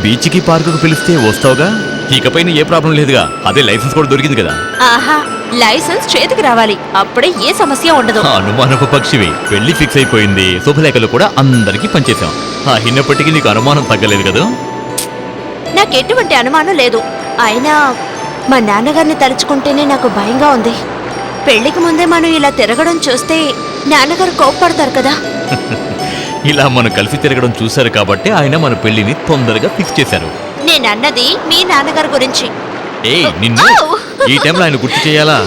బీచ్కి పార్కుకు పిలిస్తే వస్తావుగా? ఇకపై ఏ ప్రాబ్లం లేదుగా. అదే లైసెన్స్ కూడా దొరికింది కదా. ఆహా, లైసెన్స్ చేతికి రావాలి, అప్పుడే ఏ సమస్య ఉండదు. అనుమానపు పక్షివి. పెళ్లి ఫిక్స్ అయిపోయింది. శుభలేఖలు కూడా అందరికీ పనిచేశాం. అయినప్పటికీ నీకు అనుమానం తగ్గలేదు కదా? నాకెటువంటి అనుమానం లేదు. అయినా మా నాన్నగారిని తలుచుకుంటేనే నాకు భయంగా ఉంది. పెళ్లికి ముందే మనం ఇలా తిరగడం చూస్తే నాన్నగారు కోప్పడతారు కదా. ఇలా మనం కలిసి తిరగడం చూశారు కాబట్టి ఆయన మన పెళ్లిని తొందరగా ఫిక్స్ చేశారు. నేనన్నది మీ నాన్నగారి గురించి. ఏయ్ నిన్ను ఈ టైంలో ఆయన గుర్తు చేయాలా?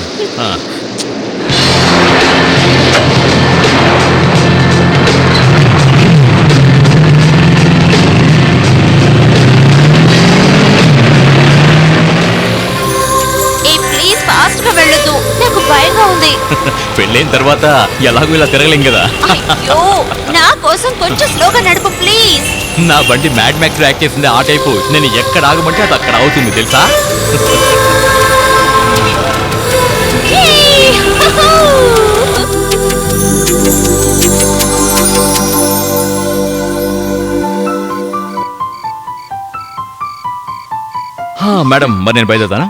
ప్లీజ్ ఫాస్ట్ గా వెళ్ళొద్దు, నాకు భయంగా ఉంది. పెళ్ళైన తర్వాత ఎలాగో ఇలా తిరగలేం కదా. అయ్యో, నా కోసం కొంచెం స్లోగా నడుపు ప్లీజ్. నా బండి మ్యాడ్ మ్యాక్స్ యాక్ట్ చేసింది ఆ టైపు. నేను ఎక్కడ ఆగమంటే అది అక్కడ అవుతుంది తెలుసా? మేడం, మరి నేను బయలుదేరుతానా?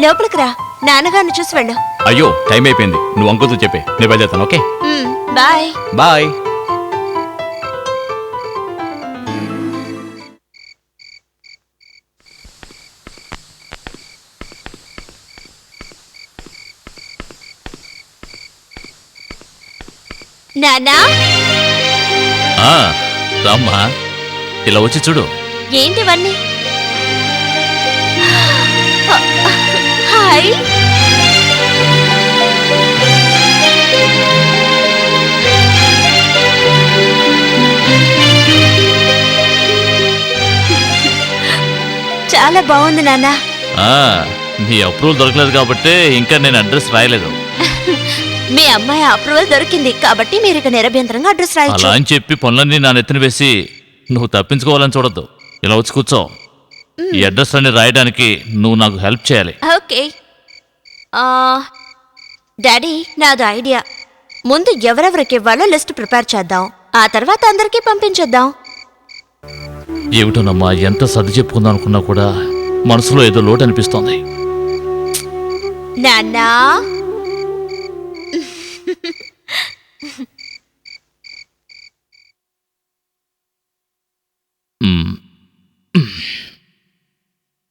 లోపలికి రా, నాన్నగారిని చూసి వెళ్ళు. అయ్యో, టైం అయిపోయింది. నువ్వు అంకుల్తో చెప్పే, నేను బయలుదేరుతాను. Okay bye bye. నాన్నా, రామ్మా, ఇలా వచ్చి చూడు. ఏంటివన్నీ? హాయ్. చాలా బాగుంది నాన్న. నీ అప్రూవల్ దొరకలేదు కాబట్టి ఇంకా నేను అడ్రస్ రాయలేదు. మీ అమ్మాయి అప్రూవల్ దొరికింది కాబట్టి మీరు ఇక నిరభ్యంతరంగా అడ్రస్ రాయొచ్చు. అలా అని చెప్పి పనులన్నీ నా నెత్తిన వేసి నువ్వు తప్పించుకోవాలని చూడద్దు. ఇలా వచ్చి కూర్చో. ఈ అడ్రస్ అన్ని రాయడానికి నువ్వు నాకు హెల్ప్ చేయాలి. ఓకే డాడీ, నాది ఐడియా. ముందు ఎవరెవరికి ఇవ్వాలో లిస్ట్ ప్రిపేర్ చేద్దాం, ఆ తర్వాత అందరికీ పంపించేద్దాం. ఏమిటోనమ్మా, ఎంత సర్ది చెప్పుకుందాం అనుకున్నా కూడా మనసులో ఏదో లోటు అనిపిస్తోంది. నాన్నా,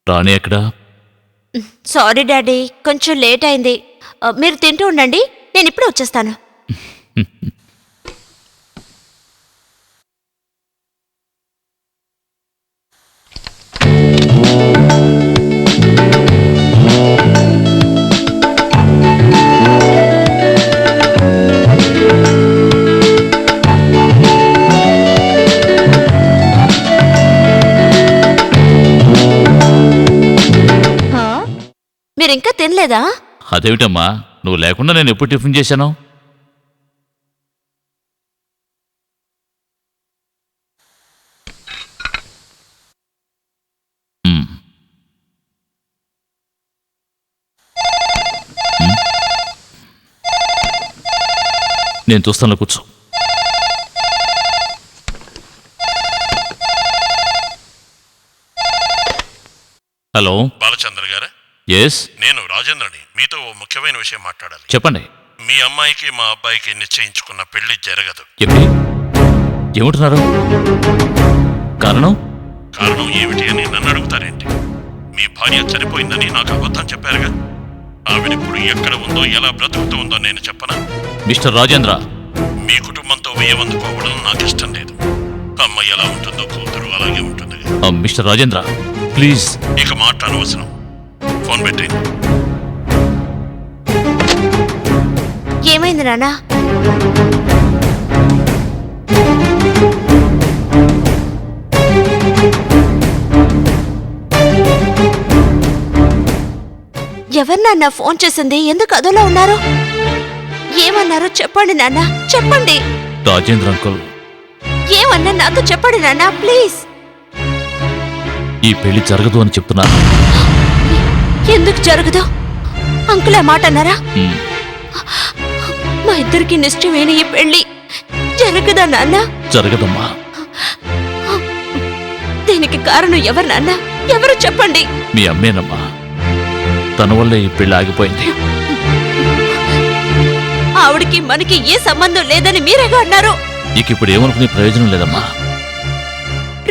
రాణి ఎక్కడా? సారీ డాడీ, కొంచెం లేట్ అయింది. మీరు తింటూ ఉండండి, నేను ఇప్పుడు వచ్చేస్తాను. మీరింకా తినలేదా? అదేమిటమ్మా, నువ్వు లేకుండా నేను ఎప్పుడు టిఫిన్ చేశాను? నేను చూస్తాను, కూర్చో. హలో, బాలచంద్ర గారా? ఎస్, నేను రాజేంద్రని. మీతో ఓ ముఖ్యమైన విషయం మాట్లాడాలి. చెప్పండి. మీ అమ్మాయికి మా అబ్బాయికి నిశ్చయించుకున్న పెళ్లి జరగదు. ఏమంటున్నారు? కారణం? కారణం ఏమిటి అని నన్ను అడుగుతారేంటి? మీ భార్య చనిపోయిందని నాకు అబద్ధం చెప్పారుగా. ఆవిడిప్పుడు ఎక్కడ ఉందో, ఎలా బ్రతుకుతూ ఉందో నేను చెప్పనా? మిస్టర్ రాజేంద్ర, మీ కుటుంబంతో వ్యయమందుకోవడం నాకు ఇష్టం లేదు. అమ్మాయి ఎలా ఉంటుందో కూతురు అలాగే ఉంటుంది. Mister Rajendra please. ఇక మాట్లాడవసరం. ఫోన్ పెట్టేయండి. ఏమైంది నాన్న? ఎవరు నాన్న ఫోన్ చేసింది? ఎందుకు అదోలా ఉన్నారు? ఏమన్నారు చెప్పండి నాన్న, చెప్పండి. రాజేంద్ర అంకుల్. ఏమన్నా నాతో చెప్పండి నాన్న ప్లీజ్. ఈ పెళ్లి జరగదు అని చెప్తున్నారు. ఎందుకు జరగదు? అంకుల్ ఆ మాట అన్నారా? మా ఇద్దరికి నిశ్చయమైన ఈ పెళ్లి జరగదా నాన్న? జరగదమ్మా. దీనికి కారణం ఎవరు నాన్న? ఎవరు చెప్పండి. మీ అమ్మేనమ్మా. తన వల్లే ఈ పెళ్లి ఆగిపోయింది. ఆవిడికి మనకి ఏ సంబంధం లేదని మీరేగా అన్నారు. ఇక ఇప్పుడు ఏమనుకునే ప్రయోజనం లేదమ్మా.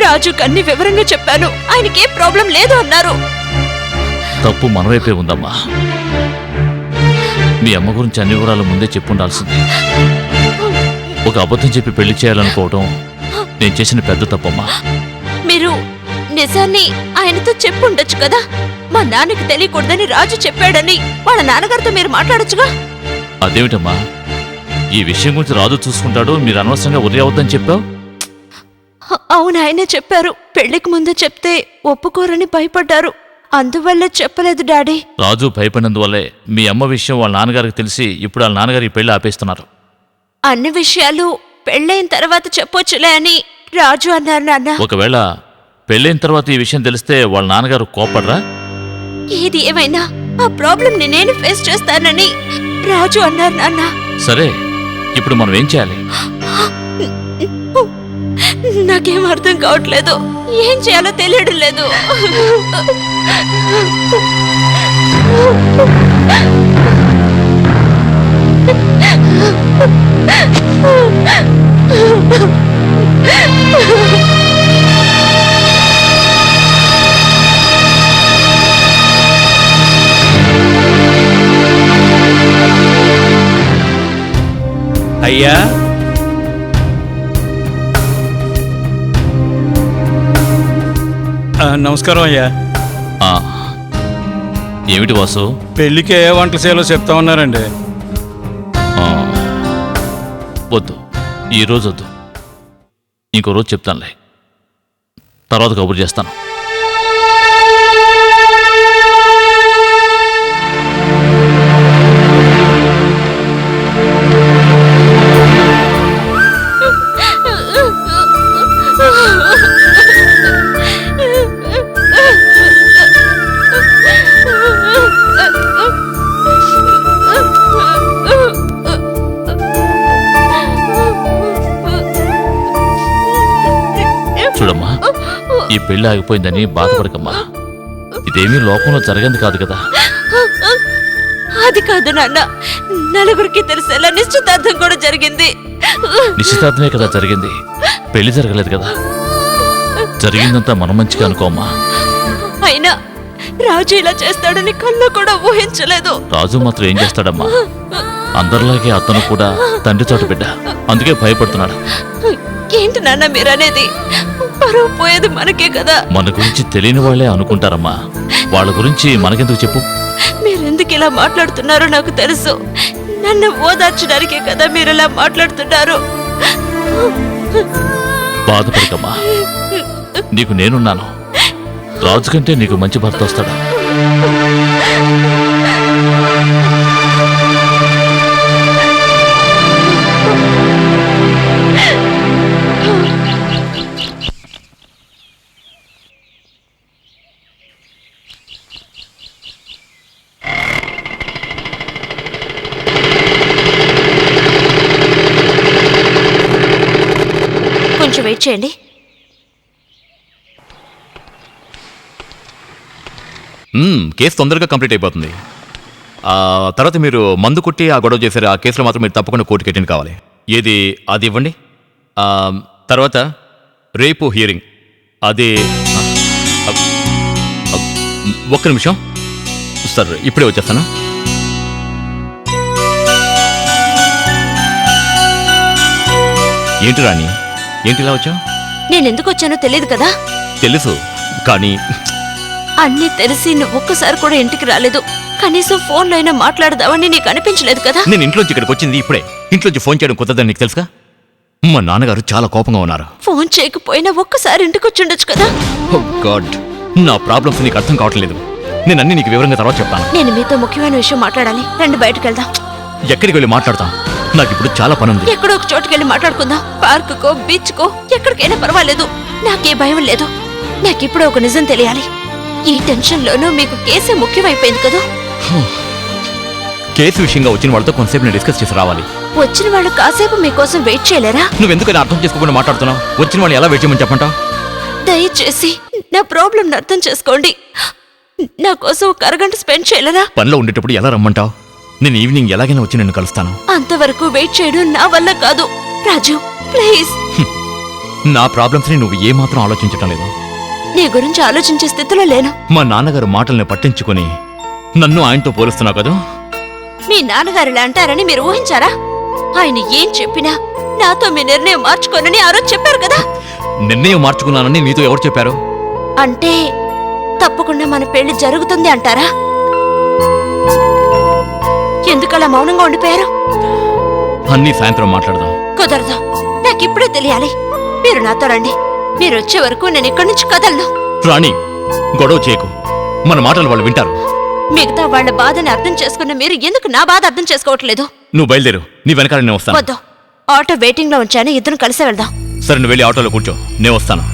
రాజుకు అన్ని వివరంగా చెప్పాను. ఆయనకి ఏ ప్రాబ్లం లేదు అన్నారు. తప్పు మన వైపే ఉందమ్మా. మీ అమ్మ గురించి అన్ని వివరాలు ముందే చెప్పుండాల్సింది. ఒక అబద్ధం చెప్పి పెళ్లి చేయాలనుకోవడం నేను చేసిన పెద్ద తప్పమ్మా. మీరు నిజాన్ని ఆయనతో చెప్పుండొచ్చు కదా. మా నాన్నకి తెలియకూడదని రాజు చెప్పాడని వాళ్ళ నాన్నగారితో మీరు మాట్లాడొచ్చుగా. అదేమిటమ్మా, ఈ విషయం గురించి రాజు చూసుకుంటాడు, మీరు అనవసరంగా ఉరి అవద్దని చెప్పావు. అవును, ఆయనే చెప్పారు. పెళ్లికి ముందు చెప్తే ఒప్పుకోరని భయపడ్డారు. అందువల్ల చెప్పలేదు డాడీ. రాజు భయపడినందువల్లే మీ అమ్మ విషయం వాళ్ళ నాన్నగారికి తెలిసి ఇప్పుడు వాళ్ళ నాన్నగారు ఈ పెళ్లి ఆపేస్తున్నారు. అన్ని విషయాలు పెళ్ళైన తర్వాత చెప్పొచ్చులే అని రాజు అన్నారు నాన్న. ఒకవేళ పెళ్ళైన తర్వాత ఈ విషయం తెలిస్తే వాళ్ళ నాన్నగారు కోపడరా? ఏది ఏమైనా ఆ ప్రాబ్లం నేను ఫేస్ చేస్తానని రాజు అన్నారు నాన్న. సరే, ఇప్పుడు మనం ఏం చేయాలి? నాకేం అర్థం కావట్లేదు. ఏం చేయాలో తెలియడం లేదు. అయ్యా, నమస్కారం అయ్యా. ఆ, ఏమిటి వాసు? పెళ్ళికి ఏ వంటలు చేయాలో చెప్తా ఉన్నారండి. ఆ, వద్దు, ఈరోజు వద్దు, ఇంకో రోజు చెప్తానులే. తర్వాత కబురు చేస్తాను. చూడమ్మా, ఈ పెళ్లి ఆగిపోయిందని బాధపడకమ్మా. ఇదేమీ లోకంలో జరగంది కాదు కదా. అది కాదు నాన్న, నలుగురికి తెలిసేలా నిశ్చితార్థం కూడా జరిగింది. నిశ్చితార్థమే కదా జరిగింది, పెళ్లి జరగలేదు కదా. జరిగిందంతా మన మంచిగా అనుకోమ్మా. అయినా రాజు ఇలా చేస్తాడని కళ్ళు కూడా ఊహించలేదు. రాజు మాత్రం ఏం చేస్తాడమ్మా? అందరిలాగే అతను కూడా తండ్రి చోట బిడ్డ, అందుకే భయపడుతున్నాడు. ఏంటి నాన్న మీరనేది? పరువు పోయేది మనకే కదా. మన గురించి తెలియని వాళ్ళే అనుకుంటారమ్మా. వాళ్ళ గురించి మనకెందుకు చెప్పు? మీరెందుకు ఇలా మాట్లాడుతున్నారో నాకు తెలుసు. నన్ను ఓదార్చడానికే కదా మీరు ఇలా మాట్లాడుతున్నారు. బాధపడకమ్మా, నీకు నేనున్నాను. రాజు కంటే నీకు మంచి భర్త వస్తాడు. కొంచెం వెయిట్ చేయండి. కేసు తొందరగా కంప్లీట్ అయిపోతుంది. తర్వాత మీరు మందు కొట్టి ఆ గొడవ చేశారు, ఆ కేసులో మాత్రం మీరు తప్పకుండా కోర్టుకి అటెండ్ కావాలి. ఏది అది ఇవ్వండి. తర్వాత రేపు హియరింగ్. అది ఒక్క నిమిషం సార్, ఇప్పుడే వచ్చేస్తాను. ఏంటి రాణి, ఏంటి ఇలా వచ్చావు? నేనెందుకు వచ్చానో తెలియదు కదా. తెలుసు, కానీ అన్నీ తెలిసి నువ్వు ఒక్కసారి కూడా ఇంటికి రాలేదు. కనీసం ఫోన్లో అయినా మాట్లాడదామని నీకు అనిపించలేదు కదా. నేను ఇంట్లోంచి ఇక్కడికి వచ్చింది ఇప్పుడే. ఇంట్లోంచి ఫోన్ చేయడం కుదరదని నీకు తెలుసుగా. మా నాన్నగారు చాలా కోపంగా ఉన్నారు. ఫోన్ చేయకపోయినా ఒక్కసారి ఇంటికి వచ్చి ఉండొచ్చు కదా. ఓ గాడ్, నా ప్రాబ్లమ్స్ నీకు అర్థం కావట్లేదు. నేను అన్ని నీకు వివరంగా తర్వాత చెప్తాను. నేను మీతో ముఖ్యమైన విషయం మాట్లాడాలి. రండి బయటకు వెళ్దాం. ఎక్కడికి వెళ్ళి మాట్లాడతాం? నాకు ఇప్పుడు చాలా పని ఉంది. ఎక్కడో ఒక చోటుకి వెళ్ళి మాట్లాడుకుందాం. పార్కుకో, బీచ్కో, ఎక్కడికైనా పర్వాలేదు. నాకే భయం లేదు. నాకిప్పుడు ఒక నిజం తెలియాలి. ఈ టెన్షన్లోనూ మీకు కేసే ముఖ్యమైపోయింది కదా. కేసు విషయంగా వచ్చిన వాళ్ళతో కొంతసేపు నేను డిస్కస్ చేసి రావాలి. వచ్చిన వాళ్ళు కాసేపు మీకోసం వెయిట్ చేయలేరా? నువ్వెందుకు అర్థం చేసుకోకుండా మాట్లాడుతున్నావు? వచ్చిన వాళ్ళు ఎలా వెయిట్ చేయమని చెప్పంటావు? దయచేసి నా ప్రాబ్లం అర్థం చేసుకోండి. నా కోసం ఒక అరగంట స్పెండ్ చేయలేరా? పనిలో ఉండేటప్పుడు ఎలా రమ్మంటావు? నేను ఈవినింగ్ ఎలాగైనా వచ్చి నిన్ను కలుస్తాను. అంతవరకు వెయిట్ చేయడం నా వల్ల కాదు రాజు, ప్లీజ్. నా ప్రాబ్లమ్స్ని నువ్వు ఏమాత్రం ఆలోచించటం లేదు. నీ గురించి ఆలోచించే స్థితిలో లేను. మా నాన్నగారు మాటల్ని పట్టించుకొని నన్ను ఆయనతో పోలుస్తున్నావు కదా. మీ నాన్నగారు ఇలా అంటారని మీరు ఊహించారా? ఆయన ఏం చెప్పినా నాతో మీ నిర్ణయం మార్చుకోనని ఆ రోజు చెప్పారు కదా. నిర్ణయం మార్చుకున్నానని నీతో ఎవరు చెప్పారు? అంటే తప్పకుండా మన పెళ్లి జరుగుతుంది అంటారా? ఎందుకలా మౌనంగా ఉండిపోయారు? అన్నీ సాయంత్రం మాట్లాడదాం. కుదరదు, నాకిప్పుడే తెలియాలి. మీరు నాతో రండి. మీరు వచ్చే వరకు నేను ఇక్కడి నుంచి కదలను. రాణి, గొడవ చేయకు. మన మాటలు వాళ్ళు వింటారు. మిగతా వాళ్ళ బాధని అర్థం చేసుకున్న మీరు ఎందుకు నా బాధ అర్థం చేసుకోవట్లేదు? నువ్వు బయలుదేరు, నీ వెనకాల నేను వస్తాను. వద్దు, ఆటో వెయిటింగ్ లో ఉంచాను, ఇద్దరం కలిసే వెళ్దాం. సరే, నువ్వు వెళ్ళి ఆటోలో కూర్చో, నేను వస్తాను.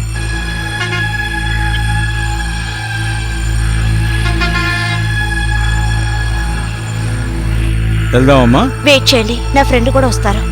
వెళ్దామమ్మా. వెయిట్ చేయండి, నా ఫ్రెండ్ కూడా వస్తారు.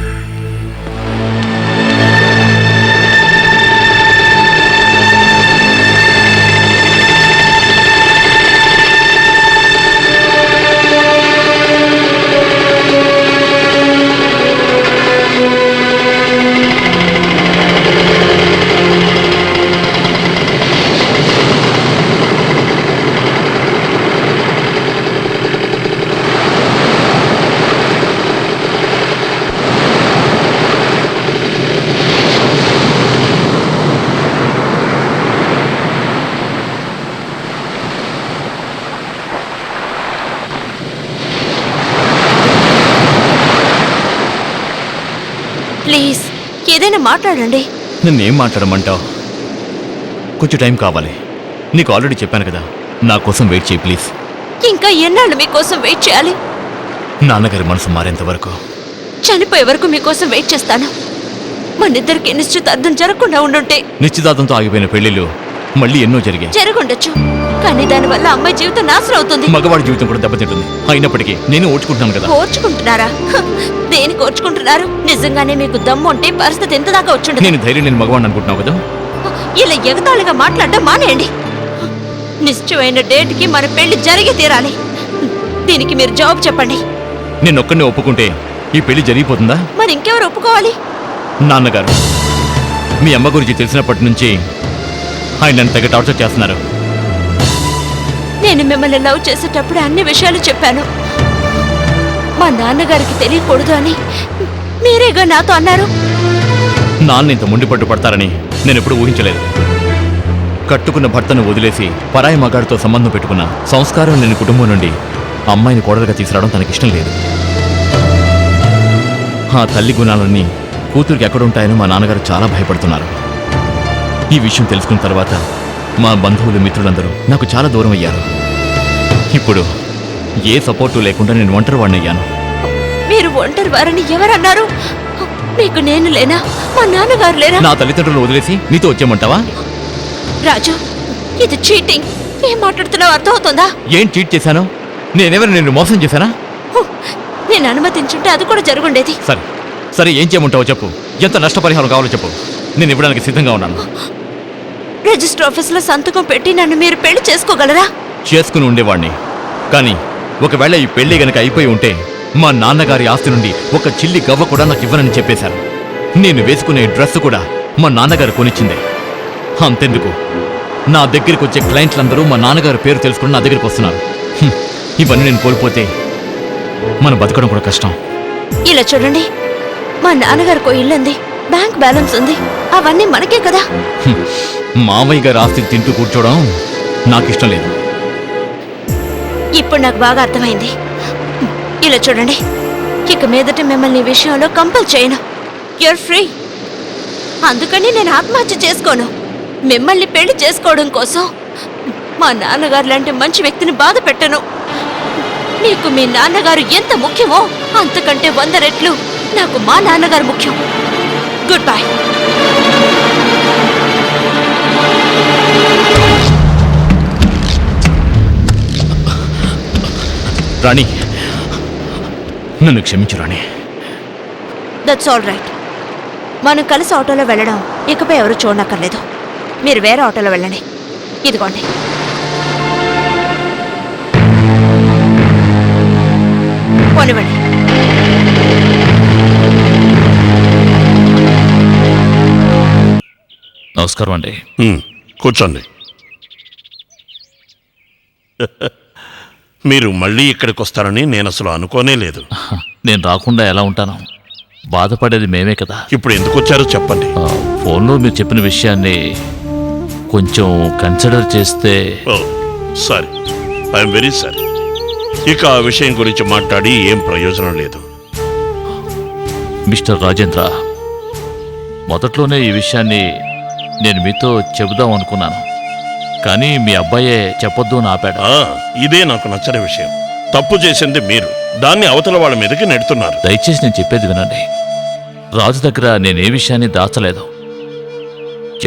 ప్లీజ్ ఏదైనా మాట్లాడండి. నన్నేం మాట్లాడమంటావు? కొంచెం టైం కావాలి. నీకు ఆల్రెడీ చెప్పాను కదా, నా కోసం వెయిట్ చేయి ప్లీజ్. ఇంకా ఎన్నాళ్ళు మీకోసం వెయిట్ చేయాలి? నాన్నగారి మనసు మారేంత వరకు. చనిపోయే వరకు మీకోసం వెయిట్ చేస్తాను. మనిద్దరికి నిశ్చితార్థం జరగకుండా ఉండుంటే. నిశ్చితార్థంతో ఆగిపోయిన పెళ్లిళ్ళు మళ్ళీ ఎన్నో జరిగాయి. జరుగుండొచ్చు, కానీ దానివల్ల అమ్మాయి జీవితం నాశనం అవుతుంది. మగవాడి జీవితం కూడా దెబ్బతింటుంది. అయినప్పటికీ నేను ఓర్చుకుంటున్నాను కదా. ఓర్చుకుంటున్నారా? దేనికి ఓర్చుకుంటున్నారు? నిజంగానే మీకు దమ్ము ఉంటే పరిస్థితి ఎంత దాకా వచ్చుండదు. నేను ధైర్యం నేను మగవాడిని అనుకుంటున్నావు కదా. ఇలా ఎగతాళిగా మాట్లాడడం మానేయండి. నిశ్చయమైన డేట్కి మన పెళ్లి జరిగి తీరాలి. దీనికి మీరు జవాబు చెప్పండి. నేను ఒక్కడిని ఒప్పుకుంటే ఈ పెళ్లి జరిగిపోతుందా? మరి ఇంకెవరు ఒప్పుకోవాలి? నాన్నగారు, మీ అమ్మ గురించి తెలిసినప్పటి నుంచి ఆయన నన్ను తెగ టార్చర్ చేస్తున్నారు. నేను మిమ్మల్ని లవ్ చేసేటప్పుడు అన్ని విషయాలు చెప్పాను. మా నాన్నగారికి తెలియకూడదు అని మీరేగా నాతో అన్నారు. నాన్న ఇంత మొండిపట్టు పడతారని నేను ఎప్పుడూ ఊహించలేదు. కట్టుకున్న భర్తను వదిలేసి పరాయి మగాడితో సంబంధం పెట్టుకున్న సంస్కారం లేని కుటుంబం నుండి అమ్మాయిని కోడలుగా తీసుకురావడం తనకిష్టం లేదు. ఆ తల్లి గుణాలన్నీ కూతురికి ఎక్కడుంటాయని మా నాన్నగారు చాలా భయపడుతున్నారు. ఈ విషయం తెలుసుకున్న తర్వాత మా బంధువులు మిత్రులందరూ నాకు చాలా దూరం అయ్యారు. ఇప్పుడు ఏ సపోర్టు లేకుండా నేను ఒంటరి వాడిని అయ్యాను. మీరు ఒంటరి వారని ఎవరన్నారు? మీకు నేను లేనా? మా నాన్నగారు లేరా? నా తల్లిదండ్రులు వదిలేసి నీతో వచ్చేయమంటావా? రాజు, ఇది చీటింగ్. ఏం మాట్లాడుతున్నావు అర్థమవుతుందా? ఏం చీట్ చేశాను? నేనెవరు నిన్ను మోసం చేశానా? నేను అనుమతించుంటే అది కూడా జరుగుండేది. సరే సరే, ఏం చేయమంటావో చెప్పు. ఎంత నష్టపరిహారం కావాలో చెప్పు, నేను ఇవ్వడానికి సిద్ధంగా ఉన్నాను. రిజిస్టర్ ఆఫీసులో సంతకం పెట్టి నన్ను మీరు పెళ్లి చేసుకోగలరా? చేసుకుని ఉండేవాణ్ణి. కానీ ఒకవేళ ఈ పెళ్లి గనక అయిపోయి ఉంటే మా నాన్నగారి ఆస్తి నుండి ఒక చిల్లి గవ్వ కూడా నాకు ఇవ్వనని చెప్పేశారు. నేను వేసుకునే డ్రెస్ కూడా మా నాన్నగారు కొనిచ్చిందే. అంతెందుకు, నా దగ్గరికి వచ్చే క్లయింట్లందరూ మా నాన్నగారి పేరు తెలుసుకుని నా దగ్గరికి వస్తున్నారు. ఇవన్నీ నేను కోల్పోతే మన బతకడం కూడా కష్టం. ఇలా చూడండి, మా నాన్నగారికి ఇల్లు ఉంది, బ్యాంక్ బ్యాలెన్స్ ఉంది, అవన్నీ మనకే కదా. మామయ్య గారి ఆస్తి తింటూ కూర్చోవడం నాకు ఇష్టం లేదు. ఇప్పుడు నాకు బాగా అర్థమైంది. ఇలా చూడండి, ఇక మీదట మిమ్మల్ని ఈ విషయంలో కంపల్ చేయను. You're free. అందుకని నేను ఆత్మహత్య చేసుకోను. మిమ్మల్ని పెళ్లి చేసుకోవడం కోసం మా నాన్నగారు లాంటి మంచి వ్యక్తిని బాధ పెట్టను. మీకు మీ నాన్నగారు ఎంత ముఖ్యమో అంతకంటే 100 రెట్లు నాకు మా నాన్నగారు ముఖ్యం. Good bye. రాణి, నన్ను క్షమించు రాణి. That's all right. మనం కలిసి ఆటోలో వెళ్ళడం ఇకపై ఎవరు చూడనక్కర్లేదు. మీరు వేరే ఆటోలో వెళ్ళండి. ఇదిగోండి. పోనివ్వండి. నమస్కారం అండి. కూర్చోండి. మీరు మళ్ళీ ఇక్కడికి వస్తారని నేను అసలు అనుకోనే లేదు. నేను రాకుండా ఎలా ఉంటాను? బాధపడేది మేమే కదా. ఇప్పుడు ఎందుకు వచ్చారో చెప్పండి. ఫోన్లో మీరు చెప్పిన విషయాన్ని కొంచెం కన్సిడర్ చేస్తే. ఓ సారీ, ఐఎమ్ వెరీ సారీ. ఇక ఆ విషయం గురించి మాట్లాడి ఏం ప్రయోజనం లేదు. మిస్టర్ రాజేంద్ర, మొదట్లోనే ఈ విషయాన్ని నేను మీతో చెబుదాం అనుకున్నాను, కానీ మీ అబ్బాయే చెప్పొద్దు అని ఆపాడు. ఇదే నాకు నచ్చని విషయం. తప్పు చేసింది మీరు, దాన్ని అవతల వాళ్ళ మీదకి నెడుతున్నారు. దయచేసి నేను చెప్పేది వినండి. రాజు దగ్గర నేనే విషయాన్ని దాచలేదు.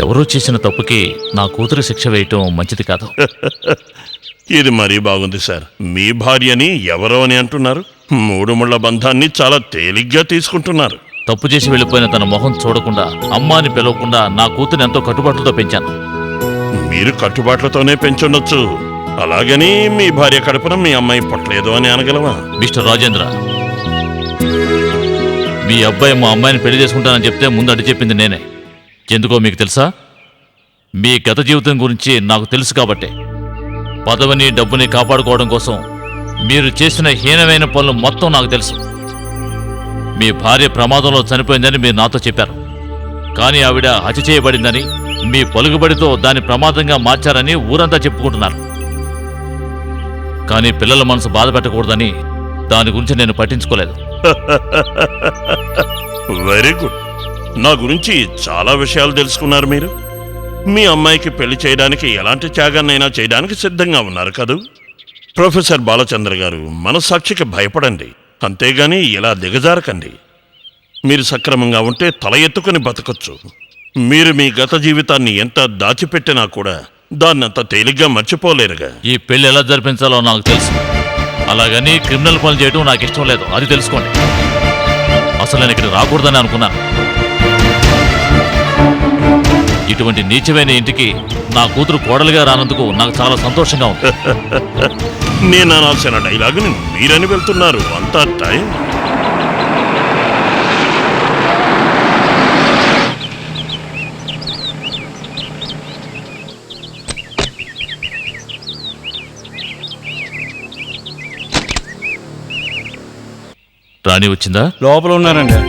ఎవరో చేసిన తప్పుకి నా కూతురు శిక్ష వేయటం మంచిది కాదు. ఇది మరీ బాగుంది సార్. మీ భార్యని ఎవరో అని అంటున్నారు. 3 ముళ్ళ బంధాన్ని చాలా తేలిగ్గా తీసుకుంటున్నారు. తప్పు చేసి వెళ్ళిపోయిన తన మొహం చూడకుండా, అమ్మాని పిలవకుండా నా కూతురు ఎంతో కట్టుబాట్లతో పెంచాను. మీరు కట్టుబాట్లతోనే పెంచుండొచ్చు, అలాగని మీ భార్య కడుపున మీ అమ్మాయి పుట్టలేదు అని అనగలవా? మిస్టర్ రాజేంద్ర, మీ అబ్బాయి మా అమ్మాయిని పెళ్లి చేసుకుంటానని చెప్తే ముందు అడ్డు చెప్పింది నేనే. ఎందుకో మీకు తెలుసా? మీ గత జీవితం గురించి నాకు తెలుసు కాబట్టి. పదవిని డబ్బుని కాపాడుకోవడం కోసం మీరు చేసిన హీనమైన పనులు మొత్తం నాకు తెలుసు. మీ భార్య ప్రమాదంలో చనిపోయిందని మీరు నాతో చెప్పారు, కానీ ఆవిడ హత్య చేయబడిందని మీ పలుకుబడితో దాన్ని ప్రమాదంగా మార్చారని ఊరంతా చెప్పుకుంటున్నారు. కానీ పిల్లల మనసు బాధ పెట్టకూడదని దాని గురించి నేను పట్టించుకోలేదు. Very good. నా గురించి చాలా విషయాలు తెలుసుకున్నారు మీరు. మీ అమ్మాయికి పెళ్లి చేయడానికి ఎలాంటి త్యాగాన్నైనా చేయడానికి సిద్ధంగా ఉన్నారు కదూ? ప్రొఫెసర్ బాలచంద్ర గారు, మనస్సాక్షికి భయపడండి, అంతేగాని ఇలా దిగజారకండి. మీరు సక్రమంగా ఉంటే తల ఎత్తుకుని బతకొచ్చు. మీరు మీ గత జీవితాన్ని ఎంత దాచిపెట్టినా కూడా దాన్నంత తేలిగ్గా మర్చిపోలేరుగా. ఈ పెళ్లి ఎలా జరిపించాలో నాకు తెలుసు, అలాగని క్రిమినల్ పనులు చేయడం నాకు ఇష్టం లేదు, అది తెలుసుకోండి. అసలు నేను ఇక్కడ రాకూడదని అనుకున్నాను. ఇటువంటి నీచమైన ఇంటికి నా కూతురు కోడలుగా రానందుకు నాకు చాలా సంతోషంగా ఉంది. నేను అనాల్సిన డైలాగుని మీరని వెళ్తున్నారు. అంతా టైం. రాణి వచ్చిందా? లోపల ఉన్నారండి.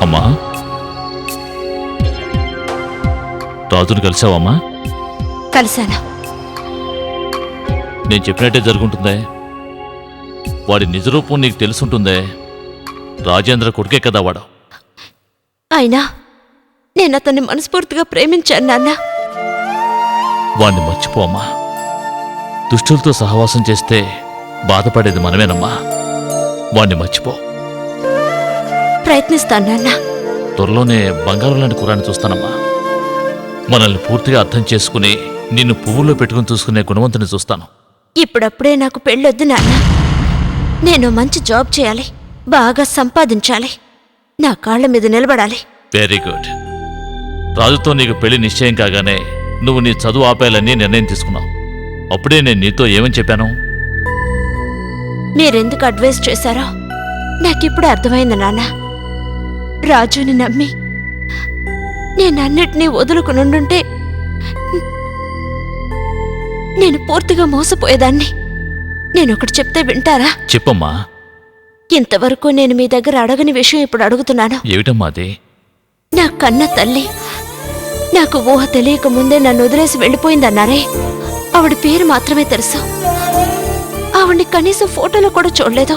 అమ్మా, రాజును కలిసావమ్మా? కలిశాను. నేను చెప్పినట్టే జరుగుంటుందే. వాడి నిజరూపం నీకు తెలుసుంటుందే. రాజేంద్ర కొడుకే కదా వాడు. అయినా నేను అతన్ని మనస్ఫూర్తిగా ప్రేమించాను నాన్న. వాణ్ణి మర్చిపోమ్మా. దుష్టులతో సహవాసం చేస్తే బాధపడేది మనమేనమ్మా. వాణ్ణి మర్చిపో. ప్రయత్నిస్తాను నాన్న. త్వరలోనే బంగారం లాంటి కుర్రాన్ని చూస్తానమ్మా. మనల్ని పూర్తిగా అర్థం చేసుకుని నిన్ను పువ్వుల్లో పెట్టుకుని చూసుకునే గుణవంతుని చూస్తాను. ఇప్పుడప్పుడే నాకు పెళ్ళొద్దు నాన్న. నేను మంచి జాబ్ చేయాలి, బాగా సంపాదించాలి, నా కాళ్ళ మీద నిలబడాలి. Very good. రాజుతో నీకు పెళ్లి నిశ్చయం కాగానే నువ్వు నీ చదువు ఆపేయాలని నిర్ణయం తీసుకున్నావు. అప్పుడే నేను నీతో ఏమని చెప్పాను? మీరెందుకు అడ్వైస్ చేశారో నాకిప్పుడు అర్థమైంది నాన్న. రాజుని నమ్మి నేనన్నిటినీ వదులుకునుండుంటే నేను పూర్తిగా మోసపోయేదాన్ని. నేనొకటి చెప్తే వింటారా? చెప్పమ్మా. ఇంతవరకు నేను మీ దగ్గర అడగని విషయం ఇప్పుడు అడుగుతున్నాను. ఏమిటమ్మా అది? నా కన్న తల్లి నాకు ఊహ తెలియక ముందే నన్ను వదిలేసి వెళ్ళిపోయిందన్నారే, ఆవిడ పేరు మాత్రమే తెలుసు. ఆవిడ్ని కనీసం ఫోటోలో కూడా చూడలేదు.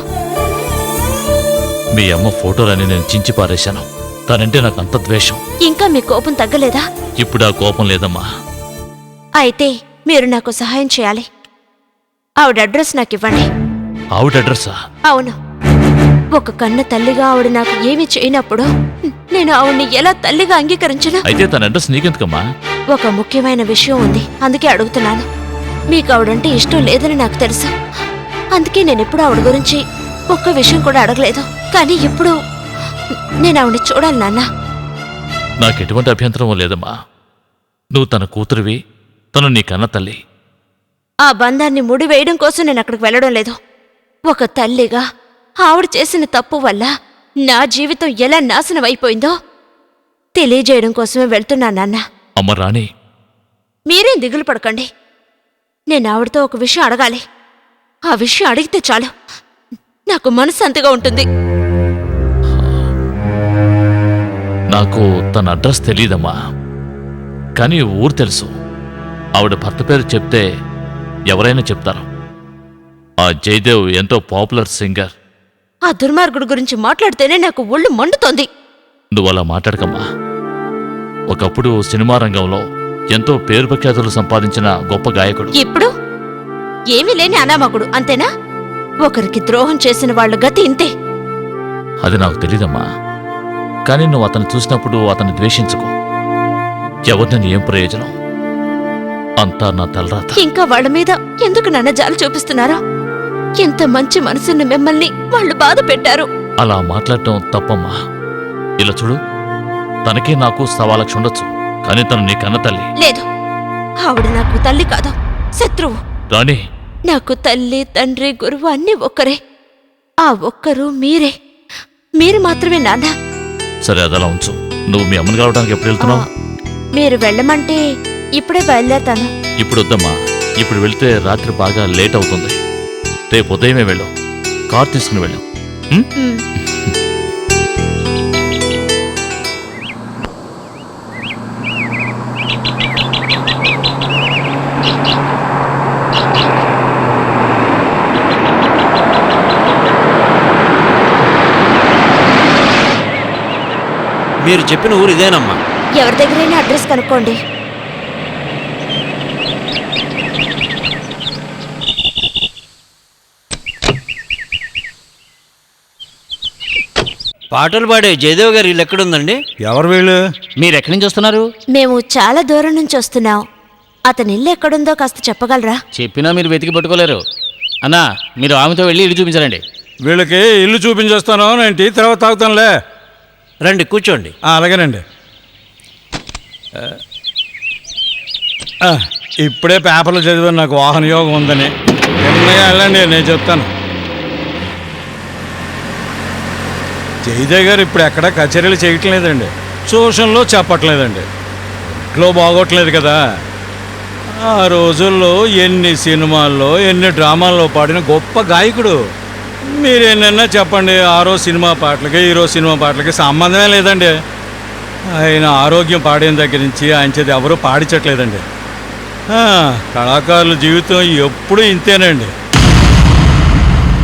మీ అమ్మ ఫోటోలని నేను చించి పారేశాను. తనంటే నాకు అంత ద్వేషం. ఇంకా మీ కోపం తగ్గలేదా? ఇప్పుడు ఆ కోపం లేదమ్మా. అయితే మీరు నాకు సహాయం చేయాలి. ఆవిడ అడ్రస్ నాకు ఇవ్వండి. ఆవిడ అడ్రస్సా? అవును. ఒక కన్న తల్లిగా ఆవిడ నాకు ఏమీ చేయనప్పుడు నేను ఆవిడ్ని ఎలా తల్లిగా అంగీకరించను? అయితే తన అడ్రస్ నీకెందుకమ్మా? ఒక ముఖ్యమైన విషయం ఉంది, అందుకే అడుగుతున్నాను. మీకు ఆవిడంటే ఇష్టం లేదని నాకు తెలుసు, అందుకే నేను ఎప్పుడు ఆవిడ గురించి ఒక్క విషయం కూడా అడగలేదు. కానీ ఇప్పుడు నేను ఆవిడ చూడాలి నాన్న. నాకు ఎటువంటి అభ్యంతరం లేదమ్మా. నువ్వు తన కూతురివి, తను నీ కన్న తల్లి. ఆ బంధాన్ని ముడివేయడం కోసం నేను అక్కడికి వెళ్ళడం లేదు. ఒక తల్లిగా ఆవిడ చేసిన తప్పు వల్ల నా జీవితం ఎలా నాశనం అయిపోయిందో తెలియజేయడం కోసమే వెళ్తున్నా నాన్న. అమ్మ రాణి, మీరేం దిగులు పడకండి. నేను ఆవిడతో ఒక విషయం అడగాలి. ఆ విషయం అడిగితే చాలు నాకు మనశ్శాంతిగా ఉంటుంది. నాకు తన అడ్రస్ తెలీదమ్మా, కానీ ఊరు తెలుసు. ఆవిడ భర్త పేరు చెప్తే ఎవరైనా చెప్తారు. ఆ జయదేవ్ ఎంతో పాపులర్ సింగర్. ఆ దుర్మార్గుడు గురించి మాట్లాడితేనే నాకు ఒళ్ళు మండుతోంది. నువ్వు అలా మాట్లాడకమ్మా. ఒకప్పుడు సినిమా రంగంలో ఎంతో పేరు ప్రఖ్యాతులు సంపాదించిన గొప్ప గాయకుడు. ఇప్పుడు ఏమీ లేని అనామకుడు, అంతేనా? ఒకరికి ద్రోహం చేసిన వాళ్ళు గతి ఇంతే. అది నాకు తెలీదమ్మా, కానీ నువ్వు అతను చూసినప్పుడు అతన్ని ద్వేషించుకో. ఎవరిని ఏం ప్రయోజనం? అంతా నా తలరాత. ఇంకా వాళ్ళ మీద ఎందుకు నన్ను జాలి చూపిస్తున్నారో? ఎంత మంచి మనసున్న మిమ్మల్ని వాళ్ళు బాధ పెట్టారు. అలా మాట్లాడటం తప్పమ్మా. ఇలా చూడు, తనకి నాకు 1,00,000 ఉండొచ్చు, కానీ తను నీ కన్న తల్లి. లేదు, ఆవిడ నాకు తల్లి కాదు, శత్రువు. రాణి, నాకు తల్లి, తండ్రి, గురువు అన్నీ ఒక్కరే. ఆ ఒక్కరు మీరే. మీరు మాత్రమే నాన్న. సరే అదలా ఉంచు. నువ్వు మీ అమ్మని కలవడానికి ఎప్పుడు వెళ్తున్నావు? మీరు వెళ్ళమంటే ఇప్పుడే బయలుదేరతాను. ఇప్పుడు వద్దమ్మా. ఇప్పుడు వెళ్తే రాత్రి బాగా లేట్ అవుతుంది. రేపు ఉదయమే వెళ్ళు. కార్ తీసుకుని వెళ్ళు. ఉం? ఉమ్. మీరు చెప్పిన ఊరు ఇదేనమ్మా. ఎవరి దగ్గరైనా అడ్రస్ కనుక్కోండి. పాటలు పాడే జయదేవ్ గారు ఇల్లు ఎక్కడుందండి? ఎవరు వీళ్ళు? మీరు ఎక్కడి నుంచి వస్తున్నారు? మేము చాలా దూరం నుంచి వస్తున్నాం. అతని ఇల్లు ఎక్కడుందో కాస్త చెప్పగలరా? చెప్పినా మీరు వెతికి పట్టుకోలేరు. అన్నా, మీరు ఆమెతో వెళ్ళి ఇల్లు చూపించరండి. వీళ్ళకి ఇల్లు చూపించేస్తాను, నేను టీ తర్వాత తాగుతానులే. రండి, కూర్చోండి. అలాగేనండి. ఇప్పుడే పేపర్లు చదివాను నాకు వాహన యోగం ఉందని. ఎన్నగా వెళ్ళండి, నేను చెప్తాను. జయదేవ్ గారు ఇప్పుడు ఎక్కడా కచేరీలు చేయటం లేదండి, సోషల్లో చెప్పట్లేదండి. ఇంట్లో బాగోట్లేదు కదా. ఆ రోజుల్లో ఎన్ని సినిమాల్లో ఎన్ని డ్రామాల్లో పాడిన గొప్ప గాయకుడు. మీరేనన్నా చెప్పండి, ఆ రోజు సినిమా పాటలకి ఈరోజు సినిమా పాటలకి సంబంధమే లేదండి. ఆయన ఆరోగ్యం పాడిన దగ్గర నుంచి ఆయన చేతి ఎవరూ పాడించట్లేదండి. కళాకారుల జీవితం ఎప్పుడూ ఇంతేనండి.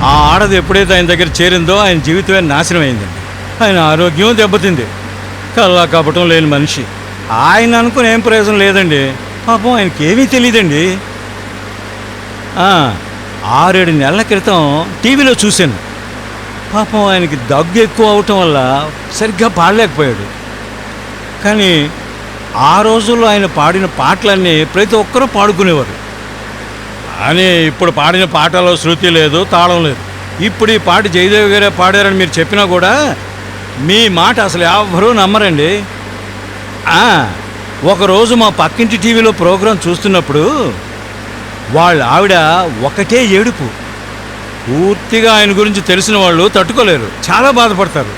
ఆ ఆడది ఎప్పుడైతే ఆయన దగ్గర చేరిందో ఆయన జీవితమే నాశనం అయిందండి. ఆయన ఆరోగ్యం దెబ్బతింది. కల్లా కపటం లేని మనిషి. ఆయన అనుకుని ఏం ప్రయోజనం లేదండి. పాపం ఆయనకి ఏమీ తెలియదండి. 6-7 నెలల క్రితం టీవీలో చూశాను. పాపం ఆయనకి దగ్గు ఎక్కువ అవటం వల్ల సరిగ్గా పాడలేకపోయాడు. కానీ ఆ రోజుల్లో ఆయన పాడిన పాటలన్నీ ప్రతి ఒక్కరూ పాడుకునేవారు. కానీ ఇప్పుడు పాడిన పాటలో శృతి లేదు, తాళం లేదు. ఇప్పుడు ఈ పాట జయదేవ్ గారే పాడారని మీరు చెప్పినా కూడా మీ మాట అసలు ఎవ్వరూ నమ్మరండి. ఒకరోజు మా పక్కింటి టీవీలో ప్రోగ్రాం చూస్తున్నప్పుడు వాళ్ళ ఆవిడ ఒకటే ఏడుపు. పూర్తిగా ఆయన గురించి తెలిసిన వాళ్ళు తట్టుకోలేరు, చాలా బాధపడతారు.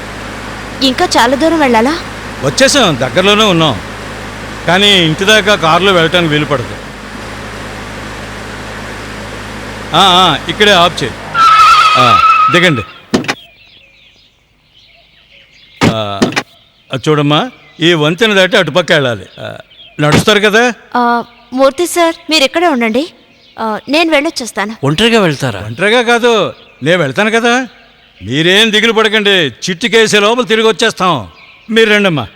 ఇంకా చాలా దూరం వెళ్ళాలా? వచ్చేసాం, దగ్గరలోనే ఉన్నాం. కానీ ఇంటి దాకా కారులో వెళ్ళటానికి వీలు పడదు. ఇక్కడే ఆఫ్ చేయి. దిగండి. చూడమ్మా, ఈ వంతెన దాటి అటుపక్క వెళ్ళాలి. నడుస్తారు కదా? మూర్తి సార్, మీరు ఇక్కడే ఉండండి, నేను వెళ్ళొచ్చేస్తాను. ఒంటరిగా వెళ్తారా? ఒంటరిగా కాదు, నేను వెళ్తాను కదా. మీరేం దిగులు పడకండి, చిట్టికేసే లోపల తిరిగి వచ్చేస్తాం. మీరు రండమ్మా.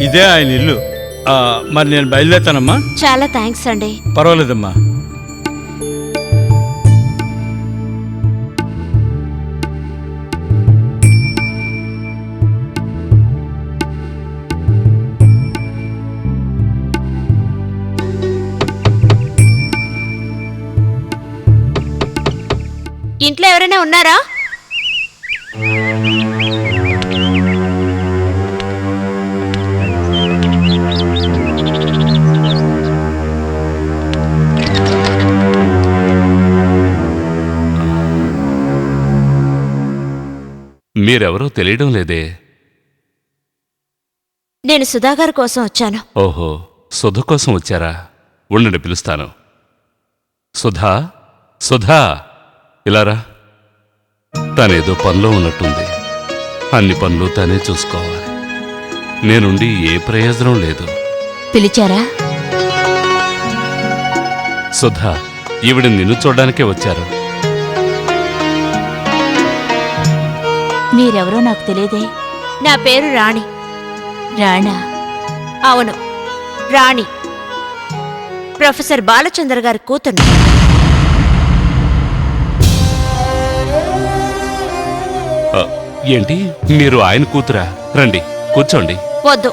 ఇదే ఆయన ఇల్లు. మరి నేను బయలుదేరుతానమ్మా. చాలా థ్యాంక్స్ అండి. పర్వాలేదమ్మా. ఇంట్లో ఎవరైనా ఉన్నారా? మీరెవరో తెలియడం లేదే. నేను సుధాగారి కోసం వచ్చాను. ఓహో, సుధ కోసం వచ్చారా? ఉండండి, పిలుస్తాను. సుధా, సుధా, ఇలారా. తనేదో పనిలో ఉన్నట్టుంది. అన్ని పనులు తనే చూసుకోవాలి. నేనుండి ఏ ప్రయోజనం లేదు. పిలిచారా? సుధా, ఈవిడ నిన్ను చూడ్డానికే వచ్చారు. మీరెవరో నాకు తెలియదే. నా పేరు రాణి. రాణా? అవును, రాణి. ప్రొఫెసర్ బాలచంద్ర గారి కూతురు. ఏంటి, మీరు ఆయన కూతురా? రండి, కూర్చోండి. వద్దు,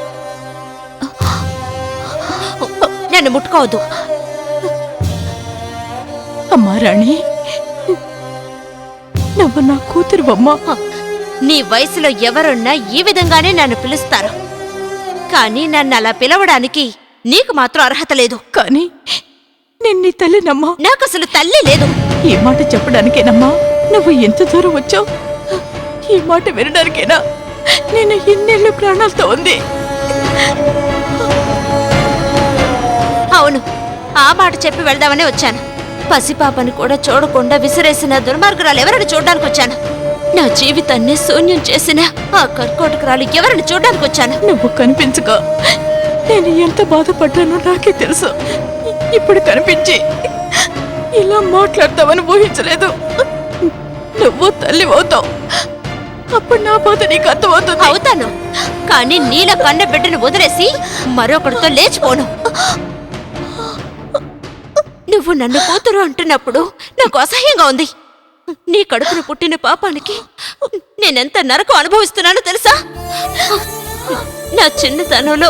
నన్ను ముట్టుకోవద్దు. అమ్మా రాణి, నువ్వు నా కూతురువమ్మా. నీ వయసులో ఎవరున్నా ఈ విధంగానే నన్ను పిలుస్తారు, కానీ నన్ను అలా పిలవడానికి నీకు మాత్రం అర్హత లేదు. కానీ నేను నీ తల్లినమ్మా. నాకసలు తల్లి లేదు. ఈ మాట చెప్పడానికేనమ్మా నువ్వు ఎంత దూరం వచ్చావు? ఈ మాట వినడానికేనా నేను ఇన్నేళ్ళు ప్రాణాలతో ఉంది? అవును, ఆ మాట చెప్పి వెళ్దామనే వచ్చాను. పసిపాపని కూడా చూడకుండా విసిరేసిన దుర్మార్గురాలు ఎవరిని చూడడానికి వచ్చాను. నా జీవితాన్ని శూన్యం చేసిన ఆ కర్కోటకురాలు ఎవరిని చూడడానికి వచ్చాను. నువ్వు కనిపించక నేను ఎంత బాధపడ్డానో నాకే తెలుసు. ఇప్పుడు కనిపించి ఇలా మాట్లాడతావని ఊహించలేదు. నువ్వు తల్లి అవుతావు, అప్పుడు నా బాధ నీకు అర్థమవుతుంది. అవుతాను, కానీ నీల కన్న బిడ్డను వదిలేసి మరొకరితో లేచిపోను. నువ్వు నన్ను కూతురు అంటున్నప్పుడు నాకు అసహ్యంగా ఉంది. నీ కడుపును పుట్టిన పాపానికి నేనెంత నరకం అనుభవిస్తున్నానో తెలుసా? నా చిన్నతనంలో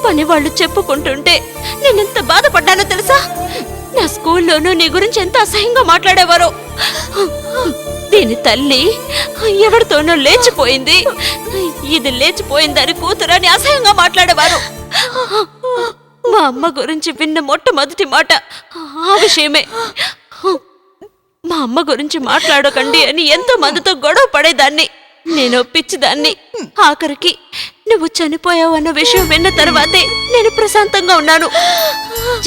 పని వాళ్ళు చెప్పుకుంటుంటే నేనెంత బాధపడ్డానో తెలుసా? నా స్కూల్లోనూ నీ గురించి ఎంత అసహ్యంగా మాట్లాడేవారో. దీని తల్లి ఎవరితోనో లేచిపోయింది, ఇది లేచిపోయిందని కూతురని అసహ్యంగా మాట్లాడేవారు. మా అమ్మ గురించి విన్న మొట్టమొదటి మాట ఆ విషయమే. మా అమ్మ గురించి మాట్లాడకండి అని ఎంతో మందితో గొడవ పడేదాన్ని. నేను పిచ్చిదాన్ని. ఆఖరికి నువ్వు చనిపోయావు అన్న విషయం విన్న తర్వాతే నేను ప్రశాంతంగా ఉన్నాను.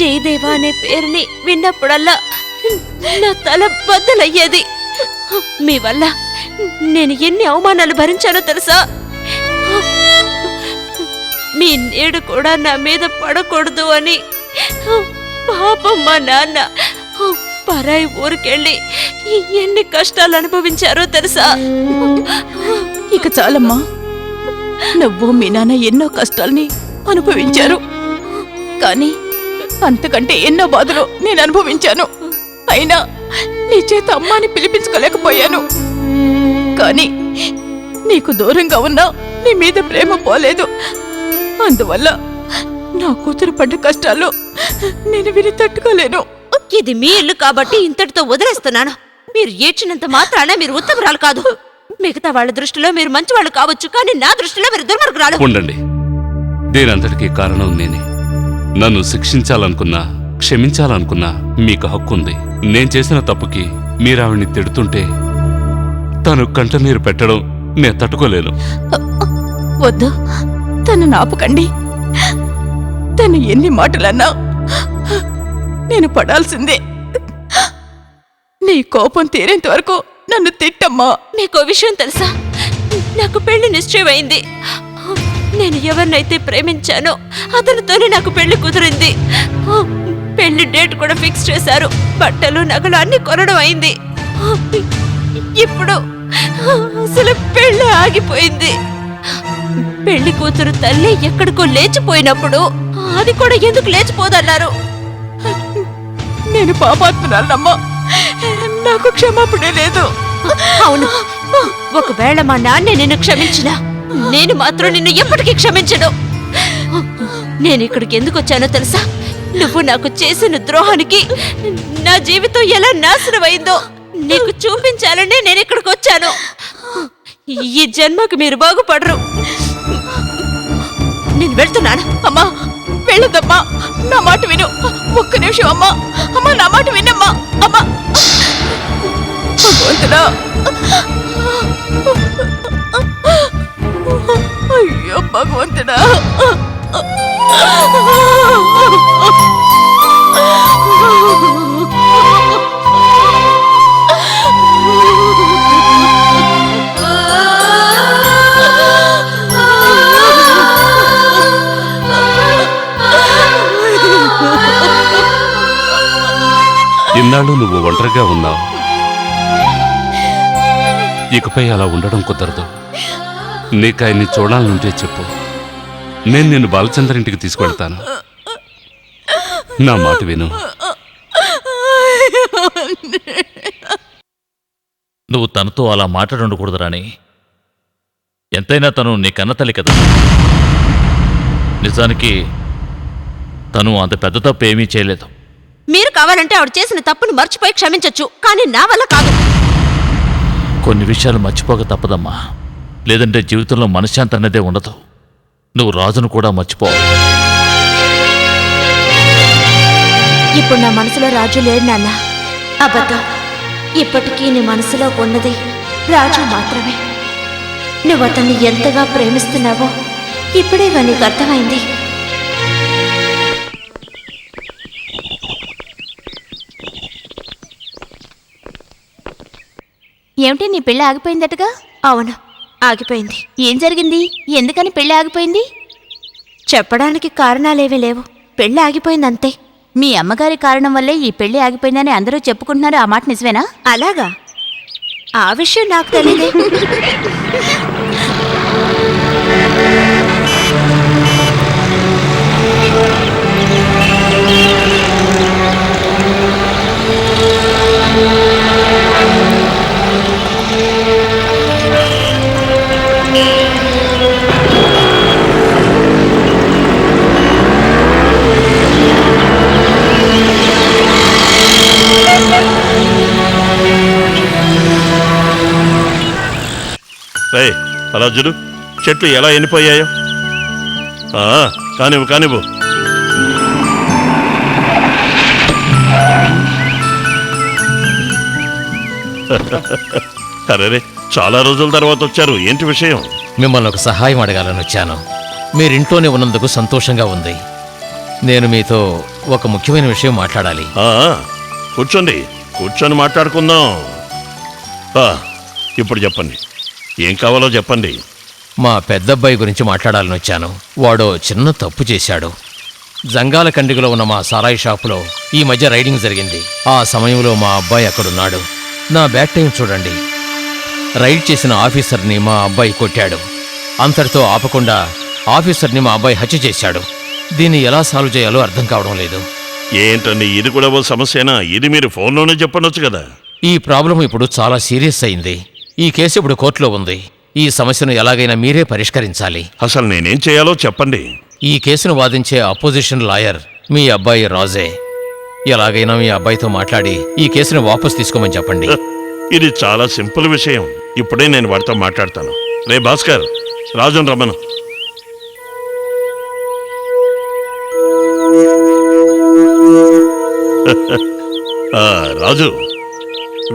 జయదేవ అనే పేరుని విన్నప్పుడల్లా నా తల బద్దలయ్యేది. మీ వల్ల నేను ఎన్ని అవమానాలు భరించానో తెలుసా? మీ నీడు కూడా నా మీద పడకూడదు అని పాపం మా నాన్న పరాయి ఊరికెళ్ళి ఎన్ని కష్టాలు అనుభవించారో తెలుసా? ఇక చాలమ్మా, నువ్వు మీ నాన్న ఎన్నో కష్టాల్ని అనుభవించారు, కానీ అంతకంటే ఎన్నో బాధలు నేను అనుభవించాను. అయినా నీ చేత అమ్మాని పిలిపించుకోలేకపోయాను. కానీ నీకు దూరంగా ఉన్నా నీ మీద ప్రేమ పోలేదు. అందువల్ల నా కూతురు పడ్డ కష్టాలు నేను విని తట్టుకోలేను. ఇది మీ ఇల్లు కాబట్టి ఇంతటితో వదిలేస్తున్నాను. మీరు ఏడ్చినంత మాత్రాన మీరు ఉత్తమరాలు కాదు. మిగతా వాళ్ళ దృష్టిలో మీరు మంచివాళ్ళు కావచ్చు, కానీ నా దృష్టిలో మీరు దుర్మార్గురాలు. ఉండండి, దీనంతటికీ కారణం నేనే. నన్ను శిక్షించాలనుకున్నా, క్షమించాలనుకున్నా మీకు హక్కు ఉంది. నేను చేసిన తప్పుకి మీరావిడ్ని తిడుతుంటే తను కంటనీరు పెట్టడం నేను తట్టుకోలేను. వద్దు, తను నాపకండి. తను ఎన్ని మాటలన్నా నేను పడాల్సిందే. నీ కోపం తీరేంత వరకు నన్ను తిట్టమ్మా. మీకో విషయం తెలుసా? నాకు పెళ్లి నిశ్చయమైంది. నేను ఎవరినైతే ప్రేమించానో అతనితోనే నాకు పెళ్లి కుదిరింది. పెళ్లి డేట్ కూడా ఫిక్స్ చేశారు. బట్టలు నగలు అన్ని కొనడం అయింది. ఇప్పుడు అసలు పెళ్లి ఆగిపోయింది. పెళ్లి కూతురు తల్లి ఎక్కడికో లేచిపోయినప్పుడు అది కూడా ఎందుకు లేచిపోదన్నారు? నేను పాపాత్మురాలమ్మా, నాకు క్షమాపణే లేదు. అవును, ఒకవేళ మా నాన్నే నిన్ను క్షమించినా నేను మాత్రం నిన్ను ఎప్పటికీ క్షమించను. నేను ఇక్కడికి ఎందుకు వచ్చానో తెలుసా? నువ్వు నాకు చేసిన ద్రోహానికి నా జీవితం ఎలా నాశనమైందో నీకు చూపించాలనే నేను ఇక్కడికి వచ్చాను. ఈ జన్మకు మీరు బాగుపడరు. నేను వెళ్తున్నాను. అమ్మా వెళ్ళదమ్మా, నా మాట విను. ఒక్క నిమిషం అమ్మా, అమ్మా నా మాట వినమ్మా. అమ్మా భగవంతుడా, అయ్యో భగవంతుడా. ఇన్నాళ్ళు నువ్వు ఒంటరిగా ఉన్నావు. ఇకపై అలా ఉండడం కుదరదు. నీకు ఆయన్ని చూడాలనుంటే చెప్పు, నేను నిన్ను బాలచంద్ర ఇంటికి తీసుకెళ్తాను. నా మాట విను. నువ్వు తనతో అలా మాట్లాడకూడదు రాణి. ఎంతైనా తను నీ కన్న తల్లి కదా. నిజానికి తను అంత పెద్ద తప్పు ఏమీ చేయలేదు. మీరు కావాలంటే ఆవిడ చేసిన తప్పును మర్చిపోయి క్షమించొచ్చు, కానీ నా వల్ల కాదు. కొన్ని విషయాలు మర్చిపోక తప్పదమ్మా. లేదంటే జీవితంలో మనశ్శాంతి అన్నదే ఉండదు. నువ్వు రాజును కూడా మర్చిపోవాలి. ఇప్పుడు నా మనసులో రాజు లేడు నాన్న. అబద్ధం. ఇప్పటికీ నీ మనసులో ఉన్నది రాజు మాత్రమే. నువ్వు అతన్ని ఎంతగా ప్రేమిస్తున్నావో ఇప్పుడేగా నీకు అర్థమైంది. ఏమిటి, నీ పెళ్ళి ఆగిపోయిందటగా? అవును, ఆగిపోయింది. ఏం జరిగింది? ఎందుకని పెళ్ళి ఆగిపోయింది? చెప్పడానికి కారణాలేవీ లేవు. పెళ్ళి ఆగిపోయింది అంతే. మీ అమ్మగారి కారణం వల్లే ఈ పెళ్లి ఆగిపోయిందని అందరూ చెప్పుకుంటున్నారు. ఆ మాట నిజమేనా? అలాగా? ఆ విషయం నాకు తెలియదే. అలా చూడు, చెట్లు ఎలా ఎండిపోయాయో. కానివ్వు కానివ్వు. అరే, చాలా రోజుల తర్వాత వచ్చారు. ఏంటి విషయం? మిమ్మల్ని ఒక సహాయం అడగాలని వచ్చాను. మీరింట్లోనే ఉన్నందుకు సంతోషంగా ఉంది. నేను మీతో ఒక ముఖ్యమైన విషయం మాట్లాడాలి. కూర్చోండి, కూర్చొని మాట్లాడుకుందాం. ఇప్పుడు చెప్పండి, ఏం కావాలో చెప్పండి. మా పెద్దబ్బాయి గురించి మాట్లాడాలని వచ్చాను. వాడు చిన్న తప్పు చేశాడు. జంగాల కండిగలో ఉన్న మా సారాయి షాపులో ఈ మధ్య రైడింగ్ జరిగింది. ఆ సమయంలో మా అబ్బాయి అక్కడున్నాడు. నా బ్యాడ్ టైం చూడండి. రైడ్ చేసిన ఆఫీసర్ని మా అబ్బాయి కొట్టాడు. అంతటితో ఆపకుండా ఆఫీసర్ని మా అబ్బాయి హత్య చేశాడు. దీన్ని ఎలా సాల్వ్ చేయాలో అర్థం కావడం లేదు. ఏంటండి, ఇది కూడా ఓ సమస్యనా? ఇది మీరు ఫోన్లోనే చెప్పనొచ్చు కదా. ఈ ప్రాబ్లం ఇప్పుడు చాలా సీరియస్ అయింది. ఈ కేసు ఇప్పుడు కోర్టులో ఉంది. ఈ సమస్యను ఎలాగైనా మీరే పరిష్కరించాలి. అసలు నేనేం చేయాలో చెప్పండి. ఈ కేసును వాదించే అపోజిషన్ లాయర్ మీ అబ్బాయి రాజే. ఎలాగైనా మీ అబ్బాయితో మాట్లాడి ఈ కేసును వాపసు తీసుకోమని చెప్పండి. ఇది చాలా సింపుల్ విషయం. ఇప్పుడే నేను వాడితో మాట్లాడతాను. రే భాస్కర్, రాజును రమ్మను. రాజు,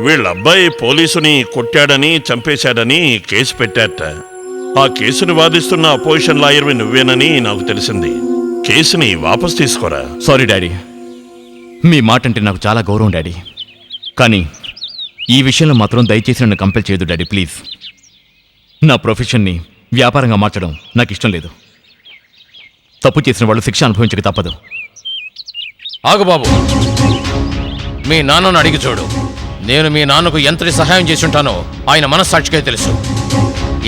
వీళ్ళ అబ్బాయి పోలీసుని కొట్టాడని చంపేశాడని కేసు పెట్టారట. ఆ కేసుని వాదిస్తున్న అపోజిషన్ లాయర్వి నువ్వేనని నాకు తెలిసింది. కేసుని వాపస్ తీసుకోరా. సారీ డాడీ, మీ మాట అంటే నాకు చాలా గౌరవం డాడీ. కానీ ఈ విషయంలో మాత్రం దయచేసి నన్ను కంపెల్ చేయదు డాడీ, ప్లీజ్. నా ప్రొఫెషన్ని వ్యాపారంగా మార్చడం నాకు ఇష్టం లేదు. తప్పు చేసిన వాళ్ళు శిక్ష అనుభవించక తప్పదు. ఆగు బాబు, మీ నాన్నను అడిగి చూడు. నేను మీ నాన్నకు ఎంతటి సహాయం చేసి ఉంటానో ఆయన మనస్సాక్షిగా తెలుసు.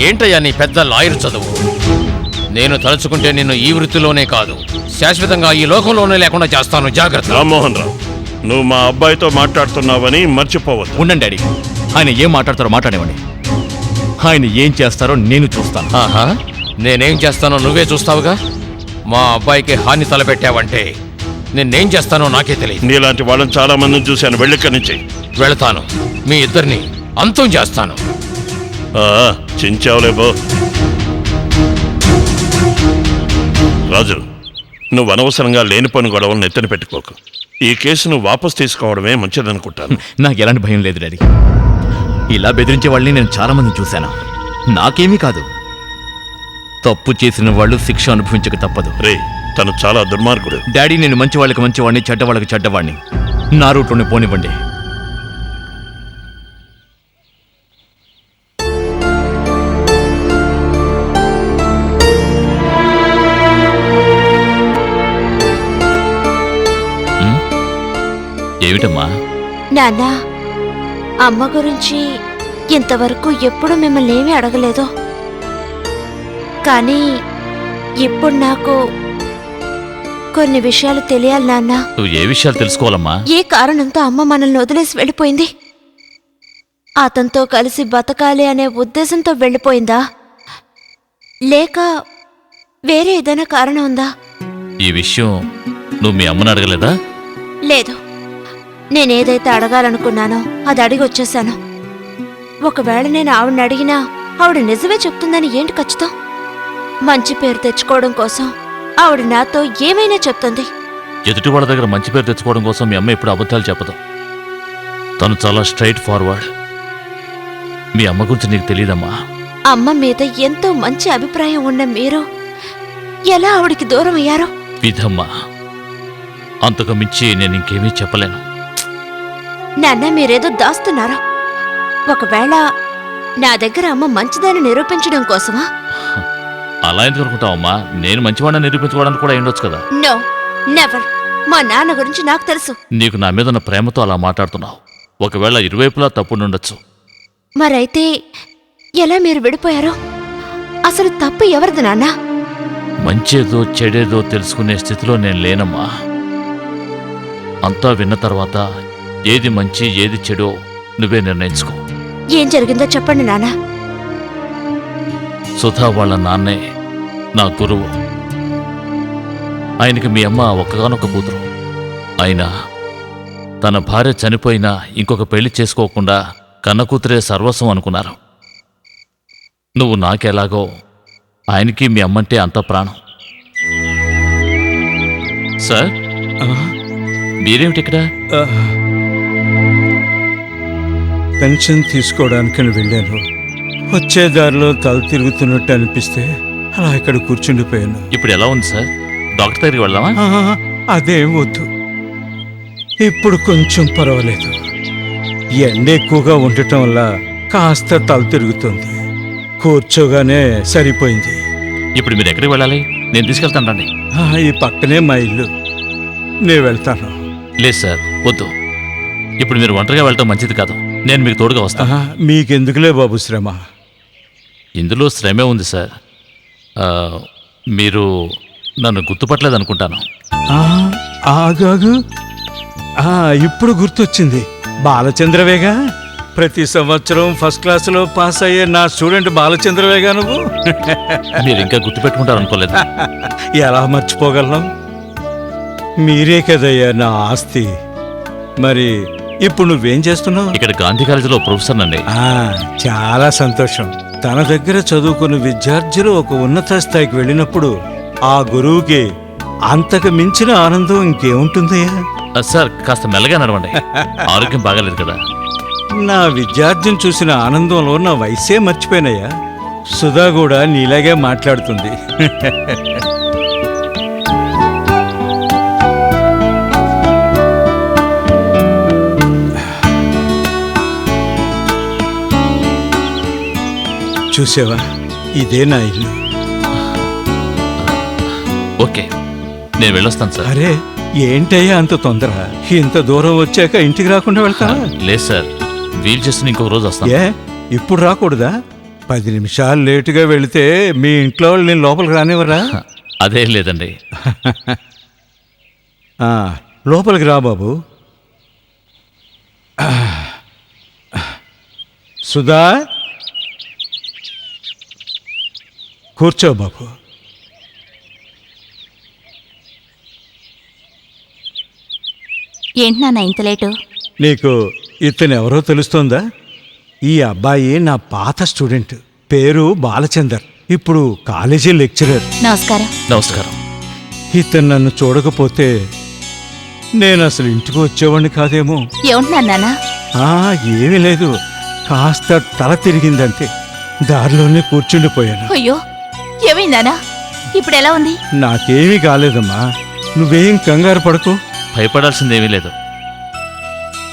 ఏంటయ్యా నీ పెద్ద లాయర్ చదువు? నేను తలుచుకుంటే నిన్ను ఈ వృత్తిలోనే కాదు శాశ్వతంగా ఈ లోకంలోనే లేకుండా చేస్తాను. జాగ్రత్త. రామ్మోహన్ రావు, నువ్వు మా అబ్బాయితో మాట్లాడుతున్నావని మర్చిపోవద్దు. ఉండండి డాడీ, ఆయన ఏం మాట్లాడతారో మాట్లాడేవండి. ఆయన ఏం చేస్తారో నేను చూస్తాను. ఆహా, నేనేం చేస్తానో నువ్వే చూస్తావుగా. మా అబ్బాయికి హాని తలపెట్టావంటే నేనేం చేస్తానో నాకే తెలియదు. నీలాంటి వాళ్ళని చాలా మందిని చూశాను. వెళ్ళిక్కడి నుంచి. వెళతాను. మీ ఇద్దరిని అంతం చేస్తాను. చించావులేబో. రాజు, నువ్వు అనవసరంగా లేని పని గొడవలను ఎత్తున పెట్టుకోకు. ఈ కేసును వాపస్ తీసుకోవడమే మంచిదనుకుంటాను. నాకు ఎలాంటి భయం లేదు డాడీ. ఇలా బెదిరించే వాళ్ళని నేను చాలా మందిని చూశాను. నాకేమీ కాదు. తప్పు చేసిన వాళ్ళు శిక్ష అనుభవించక తప్పదు. రే, తను చాలా దుర్మార్గుడు. డాడీ, నేను మంచి వాళ్ళకి మంచివాడిని, చెడ్డవాళ్ళకి చెడ్డవాడిని. నా రూట్లోనే పోనివ్వండి. ఏమిటమ్మా? నాన్న, అమ్మ గురించి ఇంతవరకు ఎప్పుడు మిమ్మల్ని ఏమీ అడగలేదు. కానీ ఇప్పుడు నాకు కొన్ని విషయాలు తెలియాలి నాన్న. నువ్వు ఏ విషయాలు తెలుసుకోవాలమ్మా? ఏ కారణంతో అమ్మ మనల్ని వదిలేసి వెళ్ళిపోయింది? అతనితో కలిసి బతకాలి అనే ఉద్దేశంతో వెళ్ళిపోయిందా, లేక వేరే ఏదైనా కారణం ఉందా? ఈ విషయం నువ్వు మీ అమ్మని అడగలేదా? లేదు, నేనేదైతే అడగాలనుకున్నానో అది అడిగి వచ్చేశాను. ఒకవేళ నేను ఆవిడని అడిగినా ఆవిడ నిజమే చెప్తుందని ఏంటి ఖచ్చితం? మంచి పేరు తెచ్చుకోవడం కోసం ఆవిడ నాతో ఏమైనా చెప్తుంది. ఎదుటి వాళ్ళ దగ్గర మంచి పేరు తెచ్చుకోవడం కోసం మీ అమ్మ ఎప్పుడు అబద్ధాలు చెప్పదు. తను చాలా స్ట్రైట్ ఫార్వర్డ్. మీ అమ్మ గురించి నీకు తెలియదమ్మా. అమ్మ మీద ఎంతో మంచి అభిప్రాయం ఉన్న మీరు ఎలా ఆవిడికి దూరం అయ్యారో? విధమ్మా, అంతకు మించి నేను ఇంకేమీ చెప్పలేను. నాన్న, మీరేదో దాస్తున్నారా? ఒకవేళ నా దగ్గర అమ్మ మంచిదని నిరూపించడం కోసమా? అలా ఎందుకు అనుకుంటావమ్మా? నేను మంచివాడిని నిరూపించుకోవడానికి కూడా ఉండొచ్చు కదా. No, never. మా నాన్న గురించి నాకు తెలుసు. నీకు నా మీద ఉన్న ప్రేమతో అలా మాట్లాడుతున్నావు. ఒకవేళ ఇరువైపులా తప్పుండొచ్చు. మరైతే ఎలా మీరు విడిపోయారు? అసలు తప్పు ఎవరిది నాన్న? మంచేదో చెడేదో తెలుసుకునే స్థితిలో నేను లేనమ్మా. అంతా విన్న తర్వాత ఏది మంచి ఏది చెడో నువ్వే నిర్ణయించుకో. ఏం జరిగిందో చెప్పండి నాన్న. సుధా వాళ్ళ నాన్నే నా గురువు. ఆయనకి మీ అమ్మ ఒక్కగానొక్క కూతురు. అయినా తన భార్య చనిపోయినా ఇంకొక పెళ్లి చేసుకోకుండా కన్న కూతురే సర్వస్వం అనుకున్నారు. నువ్వు నాకెలాగో ఆయనకి మీ అమ్మంటే అంత ప్రాణం. సార్, మీరేమిటి ఇక్కడ? పెన్షన్ తీసుకోవడానికని వెళ్ళాను. వచ్చే దారిలో తల తిరుగుతున్నట్టు అనిపిస్తే అలా ఇక్కడ కూర్చుండిపోయాను. ఇప్పుడు ఎలా ఉంది సార్? డాక్టర్ దగ్గరికి వెళ్దామా? అదేం వద్దు, ఇప్పుడు కొంచెం పర్వాలేదు. ఎండ ఎక్కువగా ఉండటం వల్ల కాస్త తల తిరుగుతుంది. కూర్చోగానే సరిపోయింది. ఇప్పుడు మీరు ఎక్కడికి వెళ్ళాలి? నేను తీసుకెళ్తాను రండి. ఈ పక్కనే మా ఇల్లు, నేను వెళ్తాను. లేదు సార్, వద్దు. ఇప్పుడు మీరు ఒంటరిగా వెళ్ళటం మంచిది కాదు. నేను మీకు తోడుగా వస్తాను. మీకెందుకులే బాబు శ్రమ. ఇందులో శ్రమే ఉంది సార్. మీరు నన్ను గుర్తుపట్టలేదు అనుకుంటాను. ఆగాగు, ఇప్పుడు గుర్తొచ్చింది. బాలచంద్రవేగా, ప్రతి సంవత్సరం ఫస్ట్ క్లాసులో పాస్ అయ్యే నా స్టూడెంట్ బాలచంద్రవేగా నువ్వు. మీరు ఇంకా గుర్తుపెట్టుకుంటారు అనుకోలేదు. ఎలా మర్చిపోగలను? మీరే కదయ్యా నా ఆస్తి. మరి ఇప్పుడు నువ్వేం చేస్తున్నావు? ఇక్కడ గాంధీ కాలేజీలో ప్రొఫెసర్ అండి. చాలా సంతోషం. తన దగ్గర చదువుకున్న విద్యార్థులు ఒక ఉన్నత స్థాయికి వెళ్ళినప్పుడు ఆ గురువుకి అంతకు మించిన ఆనందం ఇంకేముంటుందయ్యా? సార్, కాస్త మెల్లగా నడవండి. ఆరోగ్యం బాగాలేదు కదా. నా విద్యార్థిని చూసిన ఆనందంలో నా వయసే మర్చిపోయినయ్యా. సుధా కూడా నీలాగే మాట్లాడుతుంది. చూసావా, ఇదే నా ఇల్లు. ఓకే, నేను వెళ్ళొస్తాను సార్. అరే ఏంటయ్యా అంత తొందర? ఇంత దూరం వచ్చాక ఇంటికి రాకుండా వెళ్తావా? లేదు సార్, వీలు చేసుకుని ఇంకొక రోజు వస్తాను. ఏ ఇప్పుడు రాకూడదా? 10 నిమిషాలు లేటుగా వెళితే మీ ఇంట్లో వాళ్ళు నేను లోపలికి రానివ్వరా? అదేం లేదండి. ఆ, లోపలికి రా బాబు. సుధా, కూర్చో బాబు. ఏంటి నాన్న ఇంత లేటు? నీకు ఇతను ఎవరో తెలుస్తోందా? ఈ అబ్బాయి నా పాత స్టూడెంట్, పేరు బాలచందర్, ఇప్పుడు కాలేజీ లెక్చరర్. నమస్కారం. నమస్కారం. ఇతను నన్ను చూడకపోతే నేను అసలు ఇంటికి వచ్చేవాడిని కాదేమో. ఏమంటున్నారు నాన్న? ఏమీ లేదు, కాస్త తల తిరిగిందంతే, దారిలోనే కూర్చుండిపోయాను. అయ్యో, ఏమైంది నాన్న? ఇప్పుడు ఎలా ఉంది? నాకేమీ కాలేదమ్మా, నువ్వేం కంగారు పడకు. భయపడాల్సిందేమీ లేదు.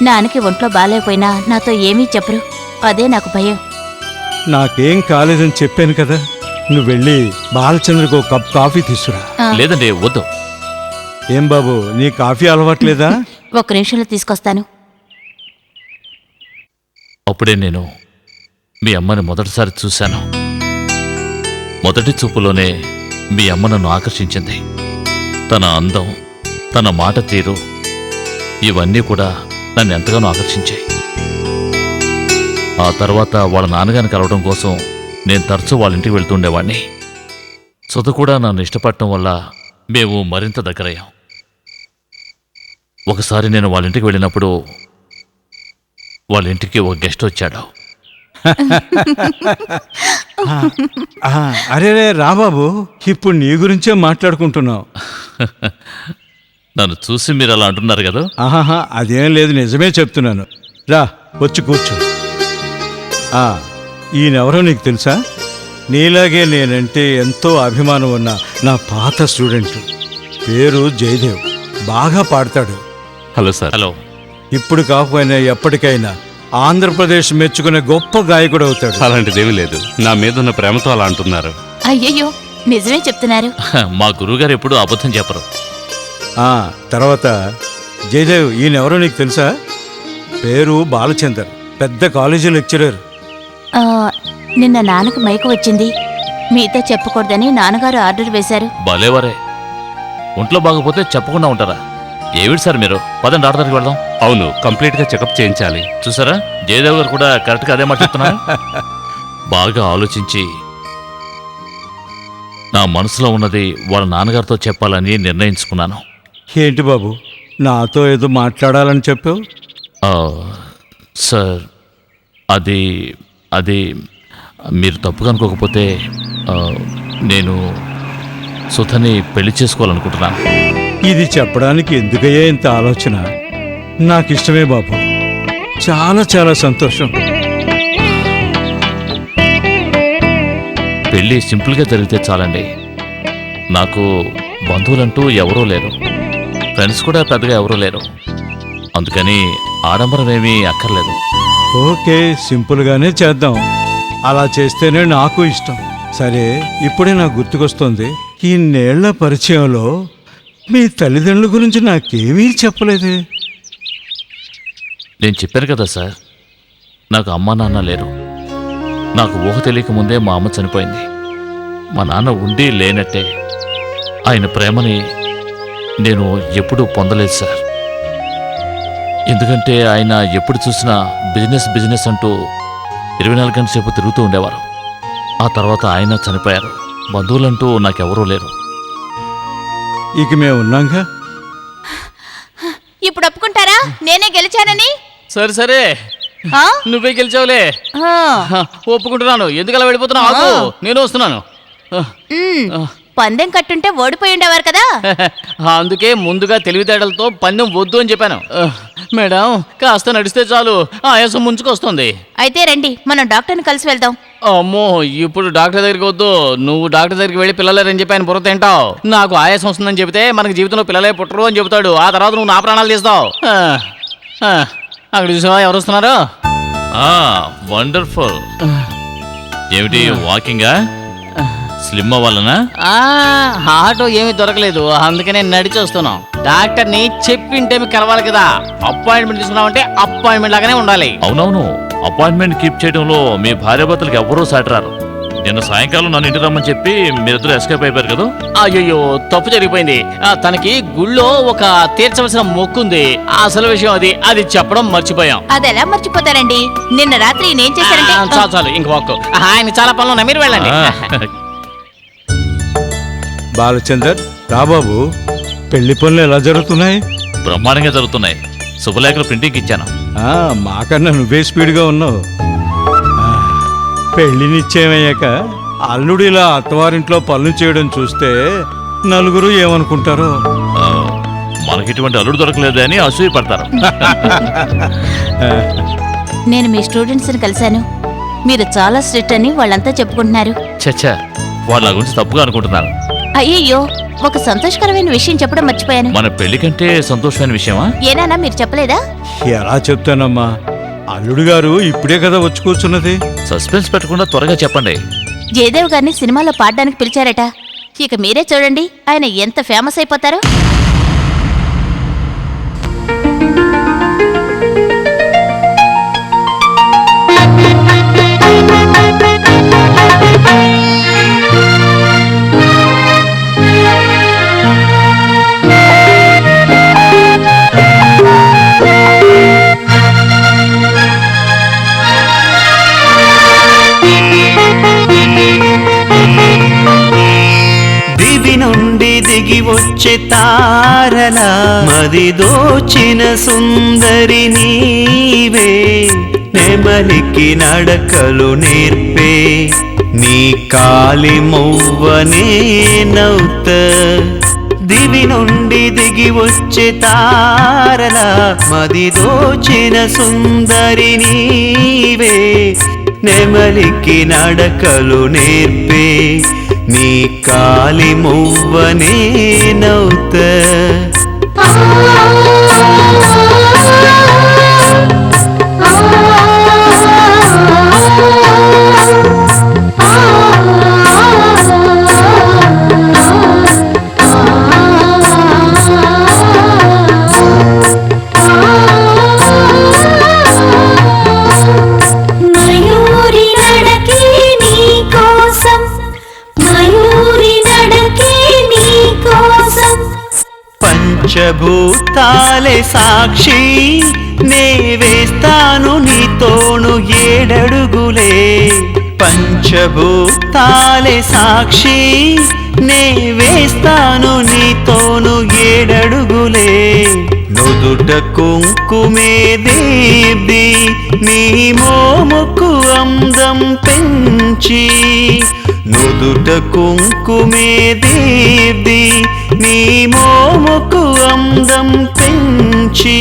నాన్నకి ఒంట్లో బాగాలేకపోయినా నాతో ఏమీ చెప్పరు, అదే నాకు భయం. నాకేం కాలేదని చెప్పాను కదా, నువ్వు వెళ్ళి బాలచంద్రకు ఒక కప్ కాఫీ తీసుకురా. లేదండి, వద్దు. ఏం బాబు, నీ కాఫీ అలవాట్లేదా? ఒక్క నిమిషంలో తీసుకొస్తాను. అప్పుడే నేను మీ అమ్మని మొదటిసారి చూశాను. మొదటి చూపులోనే మీ అమ్మ నన్ను ఆకర్షించింది. తన అందం, తన మాట తీరు, ఇవన్నీ కూడా నన్ను ఎంతగానో ఆకర్షించాయి. ఆ తర్వాత వాళ్ళ నాన్నగారిని కలవడం కోసం నేను తరచూ వాళ్ళ ఇంటికి వెళ్తుండేవాడిని. సుధ కూడా నన్ను ఇష్టపడటం వల్ల మేము మరింత దగ్గరయ్యాం. ఒకసారి నేను వాళ్ళ ఇంటికి వెళ్ళినప్పుడు వాళ్ళ ఇంటికి ఒక గెస్ట్ వచ్చాడు. అరే రా బాబు, ఇప్పుడు నీ గురించే మాట్లాడుకుంటున్నావు. నన్ను చూసి మీరు అలా అంటున్నారు కదా? ఆహాహా, అదేం లేదు, నిజమే చెప్తున్నాను. రా, వచ్చి కూర్చో. ఈయనెవరో నీకు తెలుసా? నీలాగే నేనంటే ఎంతో అభిమానం ఉన్న నా పాత స్టూడెంట్, పేరు జయదేవ్, బాగా పాడతాడు. Hello sir. హలో. ఇప్పుడు కాకపోయినా ఎప్పటికైనా ఆంధ్రప్రదేశ్ మెచ్చుకునే గొప్ప గాయకుడు అవుతాడు. అలాంటిదేమీ లేదు, నా మీద ఉన్న ప్రేమతో అలా అంటున్నారు. అయ్యయ్యో, నిజమే చెప్తున్నారు. మా గురువుగారు ఎప్పుడూ అబద్ధం చెప్పరు. తర్వాత జయదేవ్, ఈయనెవరో నీకు తెలుసా? పేరు బాలచందర్, పెద్ద కాలేజీ లెక్చరర్. నిన్న నాన్నకు మైకు వచ్చింది, మీతో చెప్పకూడదని నాన్నగారు ఆర్డర్ వేశారు. భలేవరే, ఒంట్లో బాగపోతే చెప్పకుండా ఉంటారా? ఏమిటి సార్ మీరు? పదండి, డాక్టర్ దగ్గరికి వెళ్దాం. అవును, కంప్లీట్ గా చెకప్ చేయించాలి. చూసారా, జయదేవ్ గారు కూడా కరెక్ట్గా అదే మాట చెప్తున్నారు. బాగా ఆలోచించి నా మనసులో ఉన్నది వాళ్ళ నాన్నగారితో చెప్పాలని నిర్ణయించుకున్నాను. ఏంటి బాబు, నాతో ఏదో మాట్లాడాలని చెప్పావు? సార్, అది అది మీరు తప్పుగా అనుకోకపోతే నేను సుధని పెళ్లి చేసుకోవాలనుకుంటున్నాను. ఇది చెప్పడానికి ఎందుకయ్యా ఇంత ఆలోచన? నాకు ఇష్టమే బాబు, చాలా చాలా సంతోషం. పెళ్ళి సింపుల్గా జరిగితే చాలండి. నాకు బంధువులంటూ ఎవరూ లేరు, ఫ్రెండ్స్ కూడా పెద్దగా ఎవరూ లేరు, అందుకని ఆడంబరం ఏమీ అక్కర్లేదు. ఓకే, సింపుల్గానే చేద్దాం. అలా చేస్తేనే నాకు ఇష్టం. సరే, ఇప్పుడే నాకు గుర్తుకొస్తుంది, ఇన్నేళ్ల పరిచయంలో మీ తల్లిదండ్రుల గురించి నాకేమీ చెప్పలేదే. నేను చెప్పాను కదా సార్, నాకు అమ్మా నాన్న లేరు. నాకు ఊహ తెలియక ముందే మా అమ్మ చనిపోయింది. మా నాన్న ఉండి లేనట్టే. ఆయన ప్రేమని నేను ఎప్పుడూ పొందలేదు సార్. ఎందుకంటే ఆయన ఎప్పుడు చూసినా బిజినెస్ అంటూ 24 గంటల సేపు తిరుగుతూ ఉండేవారు. ఆ తర్వాత ఆయన చనిపోయారు. బంధువులంటూ నాకెవరూ లేరు. ఇక మేము ఉన్నాంగా. ఇప్పుడు ఒప్పుకుంటారా నేనే గెలిచానని? సరే సరే, నువ్వే గెలిచావులే. ఒప్పుకుంటున్నాను. ఎందుకలా వెళ్ళిపోతున్నావు? ఆగు, నేను వస్తున్నాను. పందెం కట్టుంటే ఓడిపోయి ఉండేవారు కదా. అందుకే ముందుగా తెలివితేటలతో పందెం వద్దు అని చెప్పాను. మేడం, కాస్త నడిస్తే చాలు, ఆయాసం ముంచుకొస్తుంది. అయితే రండి, మనం డాక్టర్ని కలిసి వెళ్దాం. అమ్మో, ఇప్పుడు డాక్టర్ దగ్గరికి వద్దు. నువ్వు డాక్టర్ దగ్గరికి వెళ్ళి పిల్లలేరని చెప్పి ఆయన బుర్ర తింటావు. నాకు ఆయాసం వస్తుందని చెబితే మనకి జీవితంలో పిల్లలే పుట్టరు అని చెబుతాడు. ఆ తర్వాత నువ్వు నా ప్రాణాలు తీస్తావు. అక్కడ చూసావా ఎవరు వస్తున్నారు? వండర్ఫుల్. ఏమిటి వాకింగా? స్లిమ్ అవ్వాలనా? ఆటో ఏమీ దొరకలేదు, అందుకనే నడిచి వస్తున్నాం. డాక్టర్ని చెప్పింటే మీకు కలవాలి కదా. అపాయింట్మెంట్ తీసుకున్నామంటే అపాయింట్మెంట్ లాగానే ఉండాలి. అవునవును, అపాయింట్మెంట్ కీప్ చేయడంలో మీ భార్యాభర్తలకు ఎవరూ సాటరారు. నిన్న సాయంకాలం నన్ను ఇంటికి రమ్మని చెప్పి మీరిద్దరు ఎస్కేప్ అయిపోయారు కదా. అయ్యో తప్పు జరిగిపోయింది. తనకి గుళ్ళో ఒక తీర్చవలసిన మొక్కు ఉంది. అసలు విషయం అది చెప్పడం మర్చిపోయాం. అది ఎలా మర్చిపోతారండి? నిన్న రాత్రి నేనేం చేశానంటే చాలు ఇంక మొక్కు. ఆయన చాలా పనులు ఉన్నాయి, మీరు వెళ్ళండి. బాలచందర్ రాబాబు, పెళ్లి పనులు ఎలా జరుగుతున్నాయి? బ్రహ్మాండంగా జరుగుతున్నాయి. శుభలేఖలు ప్రింటింగ్ ఇచ్చాను. మాకన్నా నువ్వే స్పీడ్గా ఉన్నావు. పెళ్లి నిశ్చయమయ్యాక అల్లుడు ఇలా అత్తవారింట్లో పనులు చేయడం చూస్తే నలుగురు ఏమనుకుంటారో. మనకి ఇటువంటి అల్లుడు దొరకలేదు అని అసూయ పడతారు. నేను మీ స్టూడెంట్స్ని కలిశాను. మీరు చాలా స్ట్రిక్ట్ అని వాళ్ళంతా చెప్పుకుంటున్నారు. చచ్చా, వాళ్ళ గురించి తప్పుగా అనుకుంటున్నారు. అయ్యయ్యో, ఒక సంతోషకరమైన విషయం చెప్పడం మర్చిపోయాను. మన పెళ్లి కంటే సంతోషమైన విషయమా? ఏనానా మీరు చెప్పలేదా? ఎలా చెప్తానమ్మా, అల్లుడు గారు ఇప్పుడే కదా వచ్చి కూర్చున్నది. సస్పెన్స్ పెట్టకుండా త్వరగా చెప్పండి. జయదేవ్ గారిని సినిమాలో పాడడానికి పిలిచారట. ఇక మీరే చూడండి ఆయన ఎంత ఫేమస్ అయిపోతారో. దిగి వచ్చే తారల మది దోచిన సుందరి నీవే, నెమలికి నడకలు నేర్పే నీ కాలి మొవ్వనే నౌత. దివి నుండి దిగి వచ్చే తారల మది దోచిన సుందరి నీవే, నెమలికి నడకలు నేర్పే నీ కాలి మువ్వనే నౌత. పంచభూతాలే సాక్షి, నే వేస్తాను నీతోను 7 అడుగులే. పంచభూతాలే సాక్షి, నే వేస్తాను నీతోను 7 అడుగులే. నుదుట కుంకుమే దేవి నీ మోముకు అందం పెంచి, నుదుట కుంకుమే దేవి నీ మోముకు అందం పెంచి.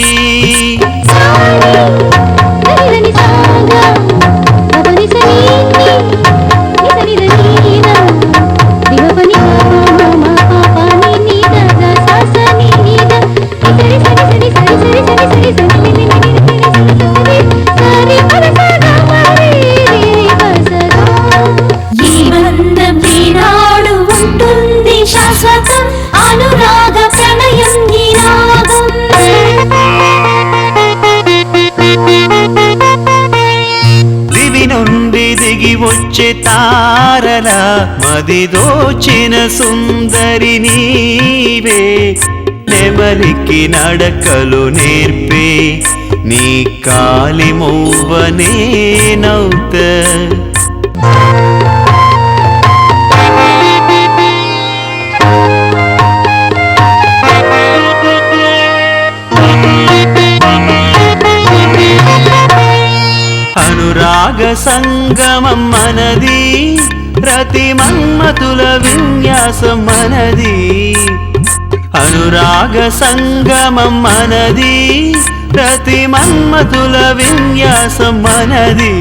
వచ్చే తారల మది దోచిన సుందరి నీవే, నెమలికి నడకలు నేర్పే నీ కాలి మొవ్వనే నౌత. అనురాగ సంగమం మనది, రతి మన్మతుల విన్యాసం మనది. అనురాగ సంగమం మనది, రతి మన్మతుల విన్యాసం మనది.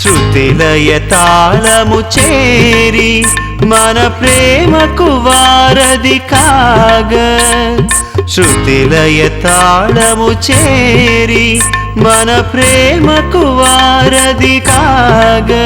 శృతిలయ తాళము చేరి మన ప్రేమకు వారధి కాగా, శృతిలయ తాళము చేరి మన ప్రేమకు వారధి కాగా.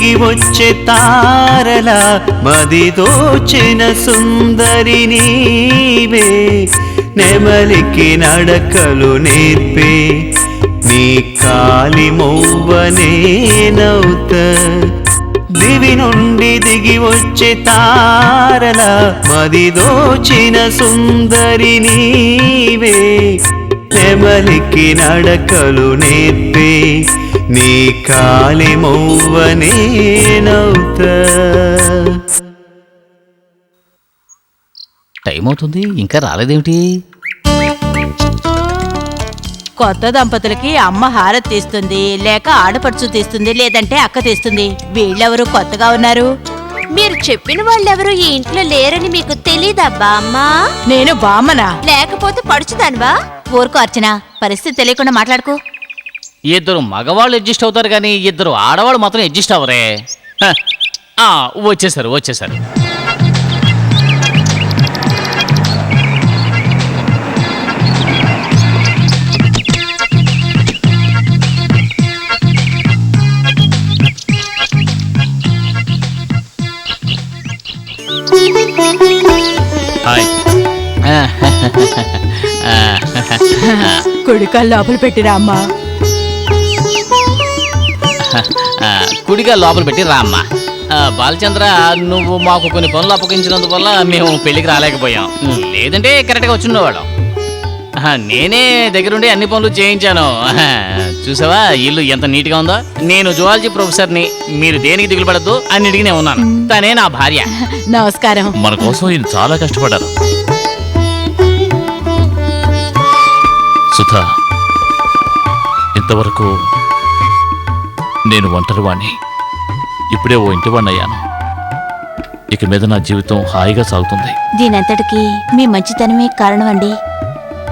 దిగి వచ్చే తారల మది దోచిన సుందరి నీవే నెమలికి నడకలు నేర్పే నీ కాలి మౌవనేనౌత దివి నుండి దిగి వచ్చే తారల మది దోచిన సుందరి నీవే నెమలికి నడకలు నేర్పే నీ కాలి మౌవనేనౌత. టైం అవుతుంది ఇంకా రాలేదేమిటి? కొత్త దంపతులకి అమ్మ హారతి తీస్తుంది, లేక ఆడపడుచు తీస్తుంది, లేదంటే అక్క తీస్తుంది. వీళ్ళెవరు కొత్తగా ఉన్నారు? మీరు చెప్పిన వాళ్ళెవరు ఈ ఇంట్లో లేరని మీకు తెలీదా బామ్మా? నేను బామ్మనా? లేకపోతే పడుచుదానివా? ఊరుకో అర్చన, పరిస్థితి తెలియకుండా మాట్లాడుకో. ఇద్దరు మగవాళ్ళు అడ్జస్ట్ అవుతారు కానీ ఇద్దరు ఆడవాళ్ళు మాత్రం అడ్జస్ట్ అవ్వరే. హ, వచ్చేసారు. హాయ్. కొడుకాలు లోపల పెట్టిరా అమ్మా. కుడిగా లోపల పెట్టి రామ్మా. బాలచంద్ర, నువ్వు మాకు కొన్ని పనులు అప్పగించినందువల్ల మేము పెళ్లికి రాలేకపోయాం, లేదంటే కరెక్ట్గా వచ్చిండేవాళ్ళం. నేనే దగ్గరుండి అన్ని పనులు చేయించాను. చూసావా ఇల్లు ఎంత నీట్గా ఉందో? నేను జువాలజీ ప్రొఫెసర్ని, మీరు దేనికి దిగులు పడద్దు, అన్నిటికీ నేను ఉన్నాను. తనే నా భార్య. నమస్కారం. మన కోసం ఈయన చాలా కష్టపడ్డారు. సుధా, ఇంతవరకు నేను ఒంటరివాణ్ణి, ఇప్పుడే ఓ ఇంటివాణ్ణి అయ్యాను. ఇక మీద నా జీవితం హాయిగా సాగుతుంది. దీనంతటికి మీ మంచితనమే కారణం అండి.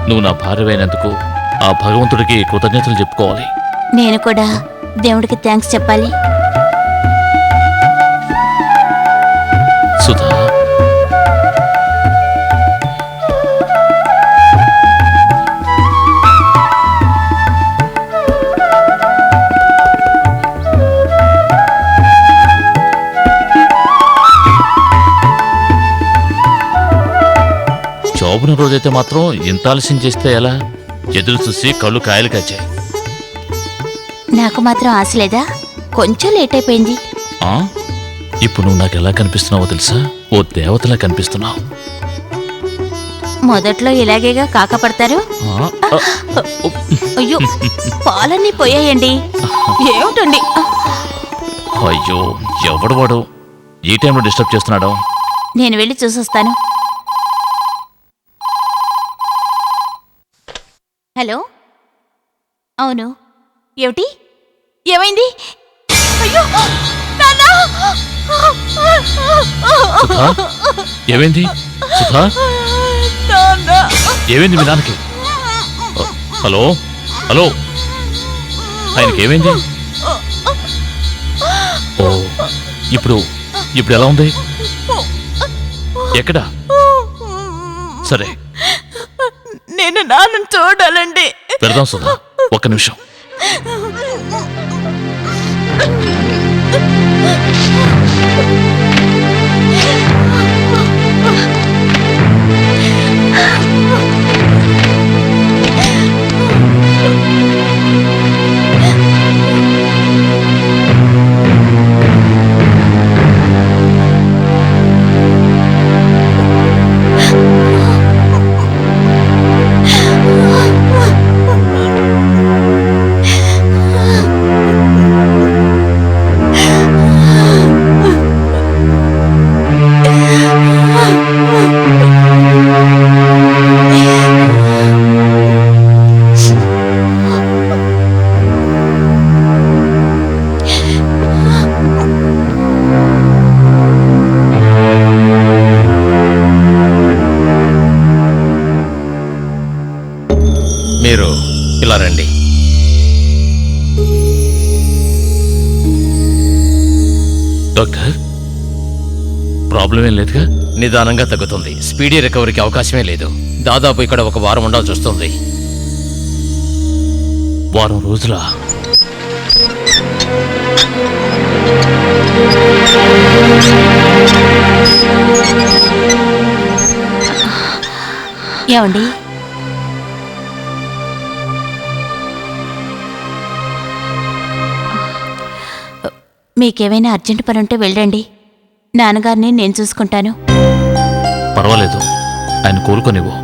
నువ్వు నా భార్యమైనందుకు ఆ భగవంతుడికి కృతజ్ఞతలు చెప్పుకోవాలి. నేను కూడా దేవుడికి థ్యాంక్స్ చెప్పాలి. సుధా, శోభన రోజైతే మాత్రం ఇంత ఆలస్యం చేస్తే ఎలా? ఎదురు చూసి కళ్ళు కాయలు కాచాయి. నాకు మాత్రం ఆశ లేదా? కొంచెం లేట్ అయిపోయింది. ఇప్పుడు నువ్వు నాకు ఎలా కనిపిస్తున్నావో తెలుసా? ఓ దేవతలా కనిపిస్తున్నావు. మొదట్లో ఇలాగేగా కాకపడతారు. అయ్యో, పాలన్నీ పోయాయండి. ఏమిటండి? అయ్యో, ఎవడు వాడు ఈ టైంలో డిస్టర్బ్ చేస్తున్నాడు? నేను వెళ్ళి చూసొస్తాను. హలో, అవును, ఏమిటి? ఏమైంది? అయ్యో, నాన్నా! సుధా, ఏమైంది? సుధా, ఏమైంది మీ నాన్నకి? హలో హలో, ఆయనకి ఏమైంది? ఓ, ఇప్పుడు ఎలా ఉంది? ఎక్కడా? సరే, నేను నాన్నను చూడాలండి. పెడదాం సుధా, ఒక్క నిమిషం. మీరు ఇలా రండి. డాక్టర్, ప్రాబ్లం ఏం లేదుగా? నిదానంగా తగ్గుతుంది. స్పీడీ రికవరీకి అవకాశమే లేదు. దాదాపు ఇక్కడ ఒక వారం ఉండాల్సి వస్తుంది. వారం రోజులా? ఏమండి, మీకేమైనా అర్జెంట్ పని ఉంటే వెళ్ళండి. నాన్నగారిని నేను చూసుకుంటాను. పర్వాలేదు, ఆయన కోలుకొనివ్వు.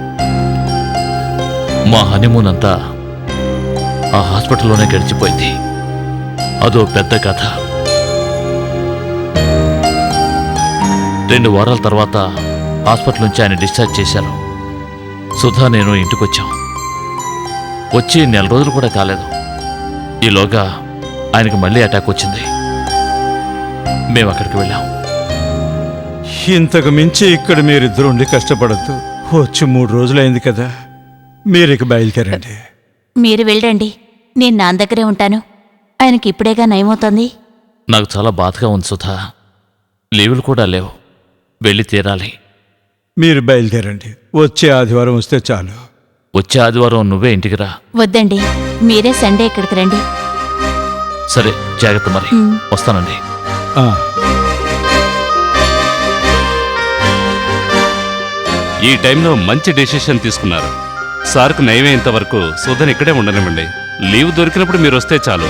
మా హనీమూన్ అంతా ఆ హాస్పిటల్లోనే గడిచిపోయింది. అదో పెద్ద కథ. 2 వారాల తర్వాత హాస్పిటల్ నుంచి ఆయన డిశ్చార్జ్ చేశారు. సుధా నేను ఇంటికొచ్చాం. వచ్చి 4 రోజులు కూడా కాలేదు. ఈలోగా ఆయనకు మళ్ళీ అటాక్ వచ్చింది. మేము అక్కడికి వెళ్ళాం. ఇంతకు మించి ఇక్కడ మీరిద్దరు ఉండి కష్టపడద్దు. వచ్చి 3 రోజులైంది కదా, మీరిక బయలుదేరండి. మీరు వెళ్ళండి, నేను నాన్న దగ్గరే ఉంటాను. ఆయనకి ఇప్పుడేగా నయమవుతోంది. నాకు చాలా బాధగా ఉంది సుధా. లీవులు కూడా లేవు, వెళ్ళి తీరాలి. మీరు బయలుదేరండి. వచ్చే ఆదివారం వస్తే చాలు. వచ్చే ఆదివారం నువ్వే ఇంటికి రా. వద్దండి, మీరే సండే ఇక్కడికి రండి. సరే, జాగ్రత్త మరి. వస్తానండి. ఆ, ఈ టైంలో మంచి డెసిషన్ తీసుకున్నారు. సార్కు నయమేంత వరకు సుధన్ ఇక్కడే ఉండనివ్వండి. లీవ్ దొరికినప్పుడు మీరు వస్తే చాలు.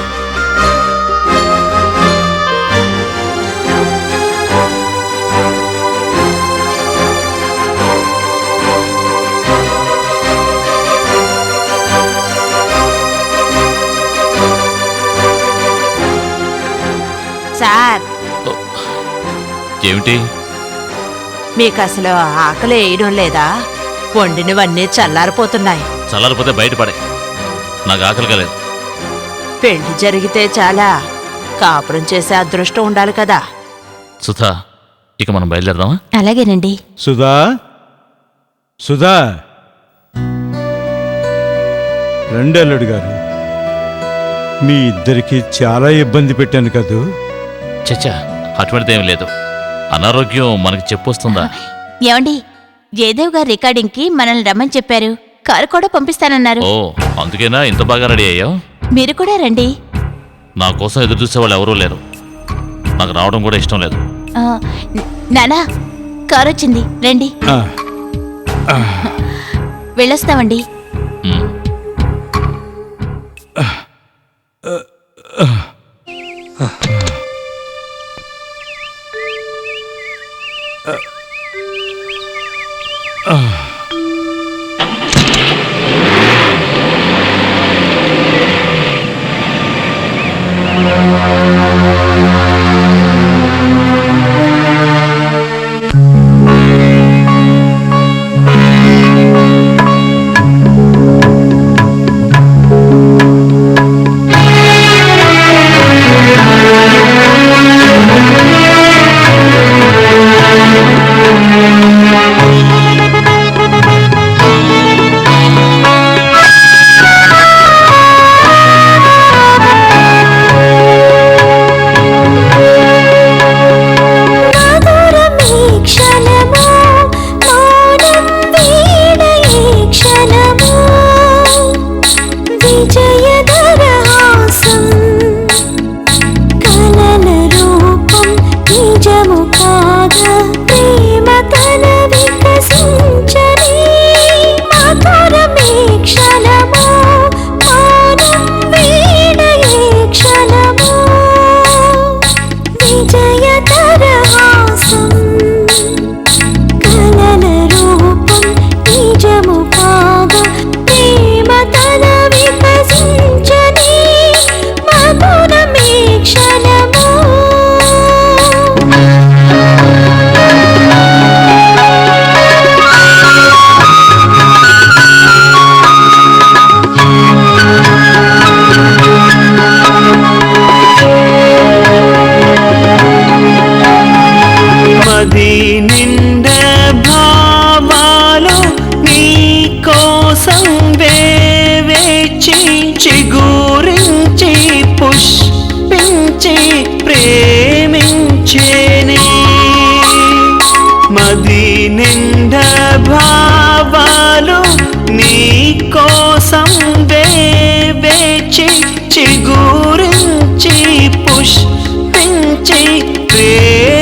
సార్, ఏమిటి? మీకు అసలు ఆకలి వేయడం లేదా? వండినవన్నీ చల్లారిపోతున్నాయి. చల్లారిపోతే బయటపడే. నాకు ఆకలిగా లేదు. పెళ్లి జరిగితే చాలా, కాపురం చేసే అదృష్టం ఉండాలి కదా. సుధా, ఇక మనం బయలుదేరదామా? అలాగేనండి. సుధా, సుధా, రండి అల్లుడు గారు. మీ ఇద్దరికి చాలా ఇబ్బంది పెట్టాను కదూ. చచ్చా, అటువంటిదేం లేదు. అనారోగ్యం మనకి చెప్పొస్తుందా? ఏమండి, జయదేవ్ గారు రికార్డింగ్కి మనల్ని రమ్మని చెప్పారు. కారు కూడా పంపిస్తానన్నారు. ఓ, అందుకేనా ఇంత బాగా రెడీ అయ్యావు? మీరు కూడా రండి. నా కోసం ఎదురు చూసే వాళ్ళు ఎవరూ లేరు. నాకు రావడం కూడా ఇష్టం లేదు. ఆ, నానా, కారు వచ్చింది, రండి. వెళ్ళొస్తామండి. ఉమ్.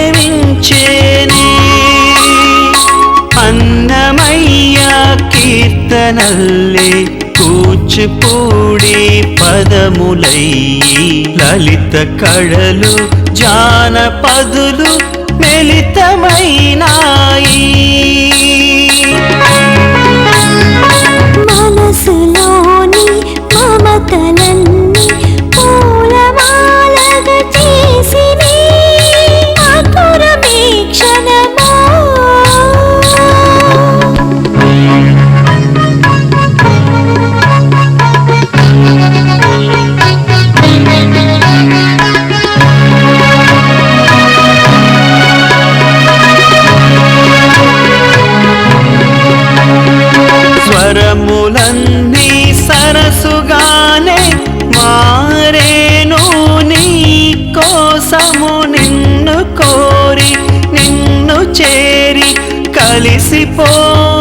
ప్రేమించేనే అన్నమయ్య కీర్తనల్లే కూచిపూడి పదములయ్యి లలిత కళలు జానపదులు మిళితమైనాయి మనసులోని మమతలన్నీ పూలమాలగా చేసిని మధురమే క్షణమో స్వరములన్నీ సరసుగానే మారేను నీ కోసము నిన్ను కోరి నిన్ను చేరి కలిసిపోయే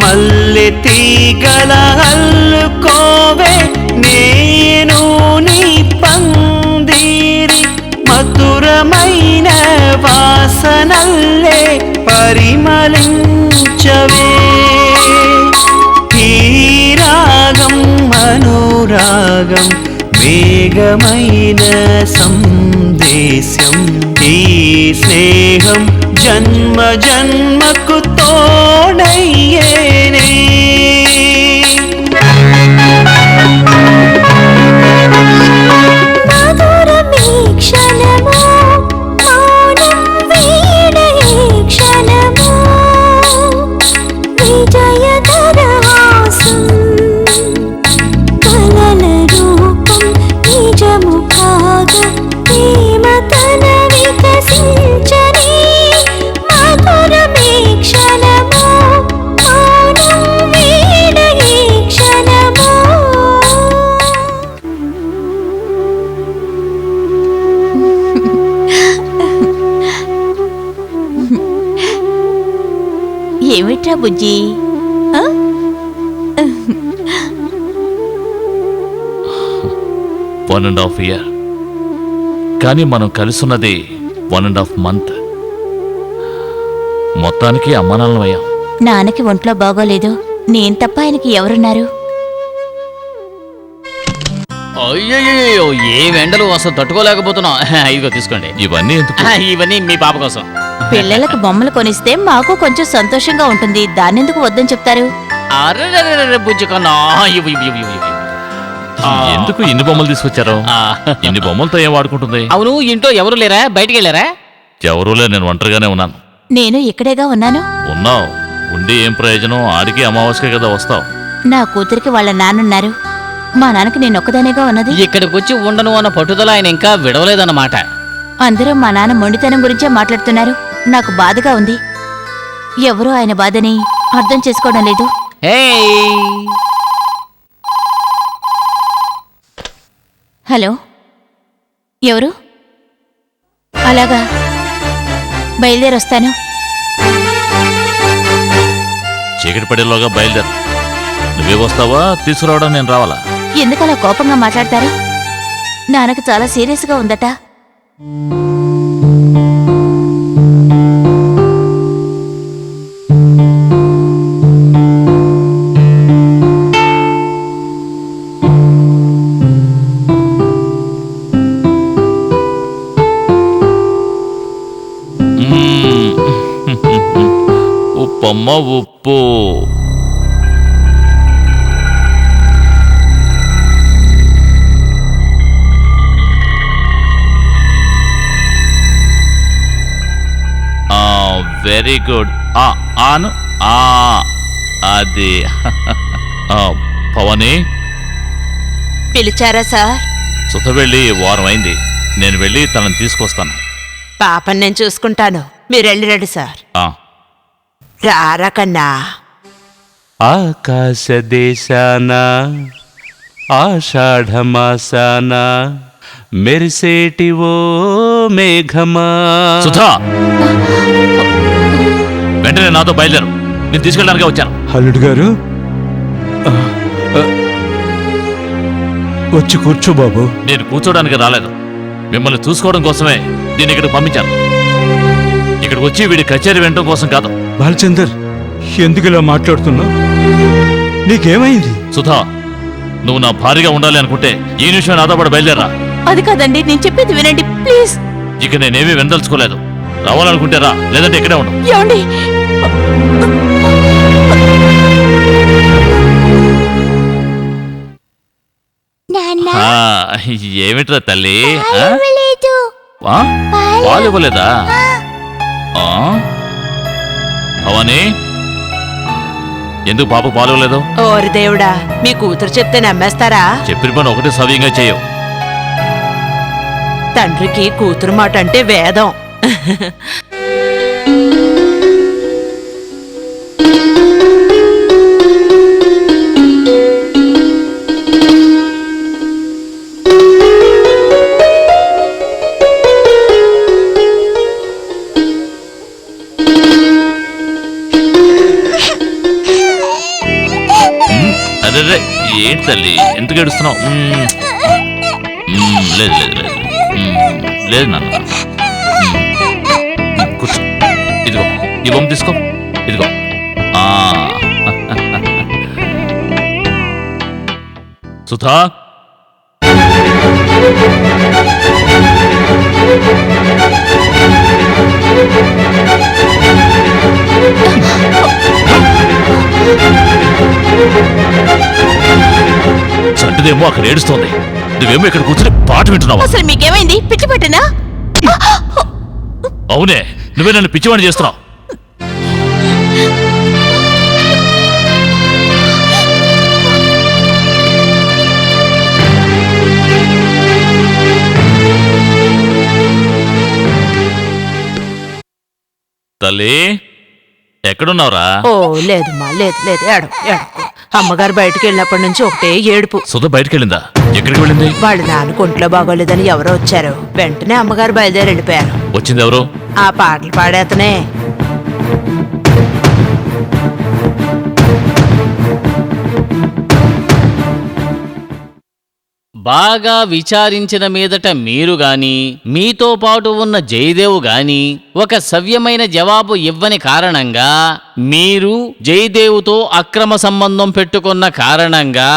మల్లె తీగల అల్లుకోవే నేను నీ పందిరి మధురమైన వాసనల్లే పరిమళించవే ఈ రాగం అనురాగం వేగమైన సందేశం ఈ స్నేహం జన్మ జన్మకు తోడయ్యేనే మధురమే క్షణమో మౌనం వీడయే క్షణమో విజయధరహాసం కలల రూపం నిజము కాగా ప్రేమతన వికసించని మధురమే క్షణమో మౌనం వీడయే క్షణమో ఏమిట్రా బుజ్జి ఆ? 1.5 year. కానీ మనం కలిసున్నది 1.5 month. మొత్తానికి అమ్మానాన్నమయ్యాం. నాన్నకి ఒంట్లో బాగోలేదు. నేను తప్ప ఆయనకి ఎవరున్నారు? అయ్యయ్యో ఏం ఎండలు అసలు తట్టుకోలేకపోతున్నాం. ఇదిగో తీసుకోండి. ఇవన్నీ ఎందుకు? ఇవన్నీ మీ పాప కోసం. పిల్లలకు బొమ్మలు కొనిస్తే మాకు కొంచెం సంతోషంగా ఉంటుంది. దాన్నెందుకు వద్దని చెప్తారు? అర్రే బుజ్జి కన్నా ఇవ్వు ఇవ్వు ఇవ్వు ఇవ్వు. ఎందుకు ఇన్ని బొమ్మలు తీసుకొచ్చారు? ఇన్ని బొమ్మలతో ఏం వాడుకుంటుంది? అవును, ఇంట్లో ఎవరు లేరా? బయటికి వెళ్ళారా? ఎవరూలే, నేను ఒంటరిగానే ఉన్నాను. నేను ఇక్కడేగా ఉన్నాను. ఉన్నావు, ఉండి ఏం ప్రయోజనం? ఆడికి అమావాస్యకే కదా వస్తావు. నా కూతురికి వాళ్ళ నాన్నున్నారు. మా నాన్నకి నేను ఒక్కదానేగా ఉన్నది. ఇక్కడికి వచ్చి ఉండను అన్న పట్టుదల ఆయన ఇంకా విడవలేదన్నమాట. అందరూ మా నాన్న మొండితనం గురించే మాట్లాడుతున్నారు. నాకు బాధగా ఉంది. ఎవరూ ఆయన బాధని అర్థం చేసుకోవడం లేదు. హలో, ఎవరు? అలాగా, బయలుదేరొస్తాను. చీకటి పడేలోగా బయలుదేరు. నువ్వే వస్తావా, తీసుకురావడం నేను రావాలా? ఎందుకలా కోపంగా మాట్లాడతారు? నాన్నకు చాలా సీరియస్గా ఉందట. ఉప్పమ్మ ఉప్పు. Very good. ఆను అది పవని పిలిచారా సార్? సుత వెళ్ళి వారం అయింది. నేను వెళ్ళి తనని తీసుకొస్తాను. పాపని నేను చూసుకుంటాను, మీరు వెళ్ళిరండి సార్. రారా కన్నా. ఆకాశ దేశాన ఆషాఢమాసాన మెరిసేటి ఓ మేఘమా. సుధా, వెంటనే నాతో బయలుదేరు. నేను తీసుకెళ్ళడానికి వచ్చాను. అల్లుడు గారు, వచ్చి కూర్చో బాబు. నేను కూర్చోడానికి రాలేదు. మిమ్మల్ని చూసుకోవడం కోసమే దీన్ని ఇక్కడికి పంపించాను. ఇక్కడికి వచ్చి వీడి కచేరీ వినడం కోసం కాదు. బాలచందర్, ఎందుకు ఇలా మాట్లాడుతున్నావు? నీకేమైంది? సుధా, నువ్వు నా భార్యగా ఉండాలి అనుకుంటే ఈ నిమిషం నాతో పాటు బయలుదేరా. అది కాదండి, నేను చెప్పేది వినండి ప్లీజ్. ఇక నేనేమీ వినదలుచుకోలేదు. రావాలనుకుంటే రా, లేదంటే ఇక్కడే ఉండు. ఏమండి? ఆ, ఏమిట్రా తల్లి? పాలు ఇవ్వలేదా? భవానీ, ఎందుకు పాప పాలు ఇవ్వలేదు? ఓరి దేవుడా, మీ కూతురు చెప్తే నమ్మేస్తారా? చెప్పిన పని ఒకటి సవ్యంగా చేయవు. తండ్రికి కూతురు మాట అంటే వేదం. అదే ఏంటి తల్లి, ఎందుకు ఏడుస్తున్నావు? లేదు లేదు లేదు లేదు నాన్న. కూర్చో. ఇదిగో ఈ బొమ్మ తీసుకో. ఇదిగో. సుధా, చంటిదేమో అక్కడ ఏడుస్తోంది, నువ్వేమో ఇక్కడ కూర్చొని పాట వింటున్నావా? అసలు మీకేమైంది? పిచ్చి పట్టినా? అవునే, నువ్వే నన్ను పిచ్చివాణి చేస్తున్నావు. తల్లి, ఎక్కడున్నావురా? ఓ లేదమ్మా, లేదు లేదు, ఏడు ఏడుకో. అమ్మగారు బయటికి వెళ్ళినప్పటి నుంచి ఒకటే ఏడుపు. సుధ బయటికి వెళ్ళిందా? ఎక్కడికి వెళ్ళింది? వాళ్ళ నాన్నకు ఒంట్లో బాగోలేదని ఎవరో వచ్చారు. వెంటనే అమ్మగారు బయలుదేరి వెళ్ళిపోయారు. వచ్చింది ఎవరు? ఆ పాటలు పాడేతనే. బాగా విచారించిన మీదట మీరు గాని మీతో పాటు ఉన్న జయదేవ్ గాని ఒక సవ్యమైన జవాబు ఇవ్వని కారణంగా, మీరు జయదేవుతో అక్రమ సంబంధం పెట్టుకున్న కారణంగా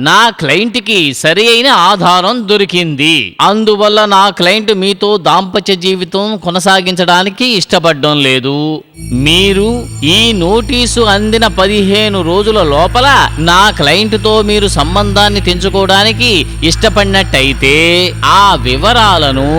నా క్లయింట్కి సరి అయిన ఆధారం దొరికింది. అందువల్ల నా క్లయింట్ మీతో దాంపత్య జీవితం కొనసాగించడానికి ఇష్టపడడం లేదు. మీరు ఈ నోటీసు అందిన 15 రోజుల లోపల నా క్లయింట్తో మీరు సంబంధాన్ని తెంచుకోవడానికి ఇష్టపడినట్టయితే ఆ వివరాలను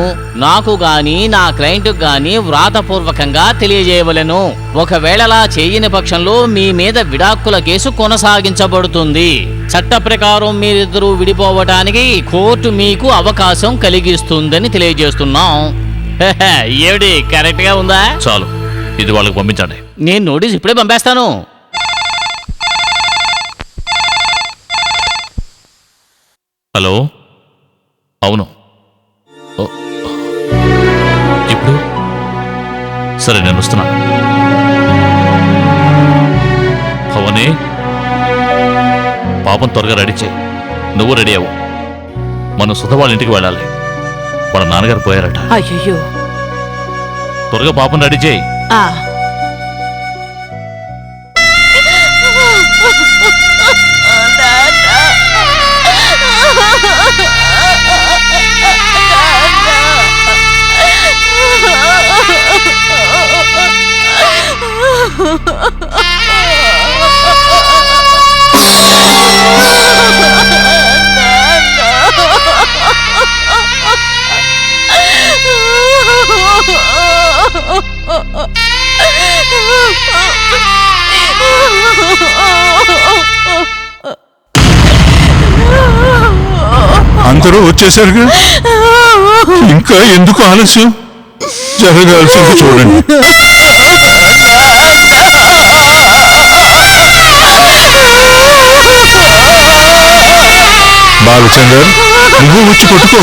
నాకు గాని నా క్లయింట్ గాని వ్రాతపూర్వకంగా తెలియజేయవలెను. ఒకవేళలా చేయని పక్షంలో మీ మీద విడాకుల కేసు కొనసాగించబడుతుంది. చట్ట ప్రకారం మీరిద్దరూ విడిపోవటానికి కోర్టు మీకు అవకాశం కలిగిస్తుందని తెలియజేస్తున్నాం. ఏమిటి, కరెక్ట్ గా ఉందా? చాలు, ఇది వాళ్ళకి పంపించండి. నేను నోటీస్ ఇప్పుడే పంపేస్తాను. హలో, అవును. ఇప్పుడు సరే, నేను వస్తున్నాను. భవానీ, పాపం త్వరగా రెడీ చేయి. నువ్వు రెడీ అవ్వు. మనం సుధ వాళ్ళ ఇంటికి వెళ్ళాలి. వాళ్ళ నాన్నగారు పోయారట. అయ్యో, త్వరగా పాపం రెడీ చేయి. అందరూ వచ్చేసరిగా ఇంకా ఎందుకు ఆలస్యం? జరగాల్సింది చూడండి. బాలచందర్, నువ్వు వచ్చి కొట్టుకో.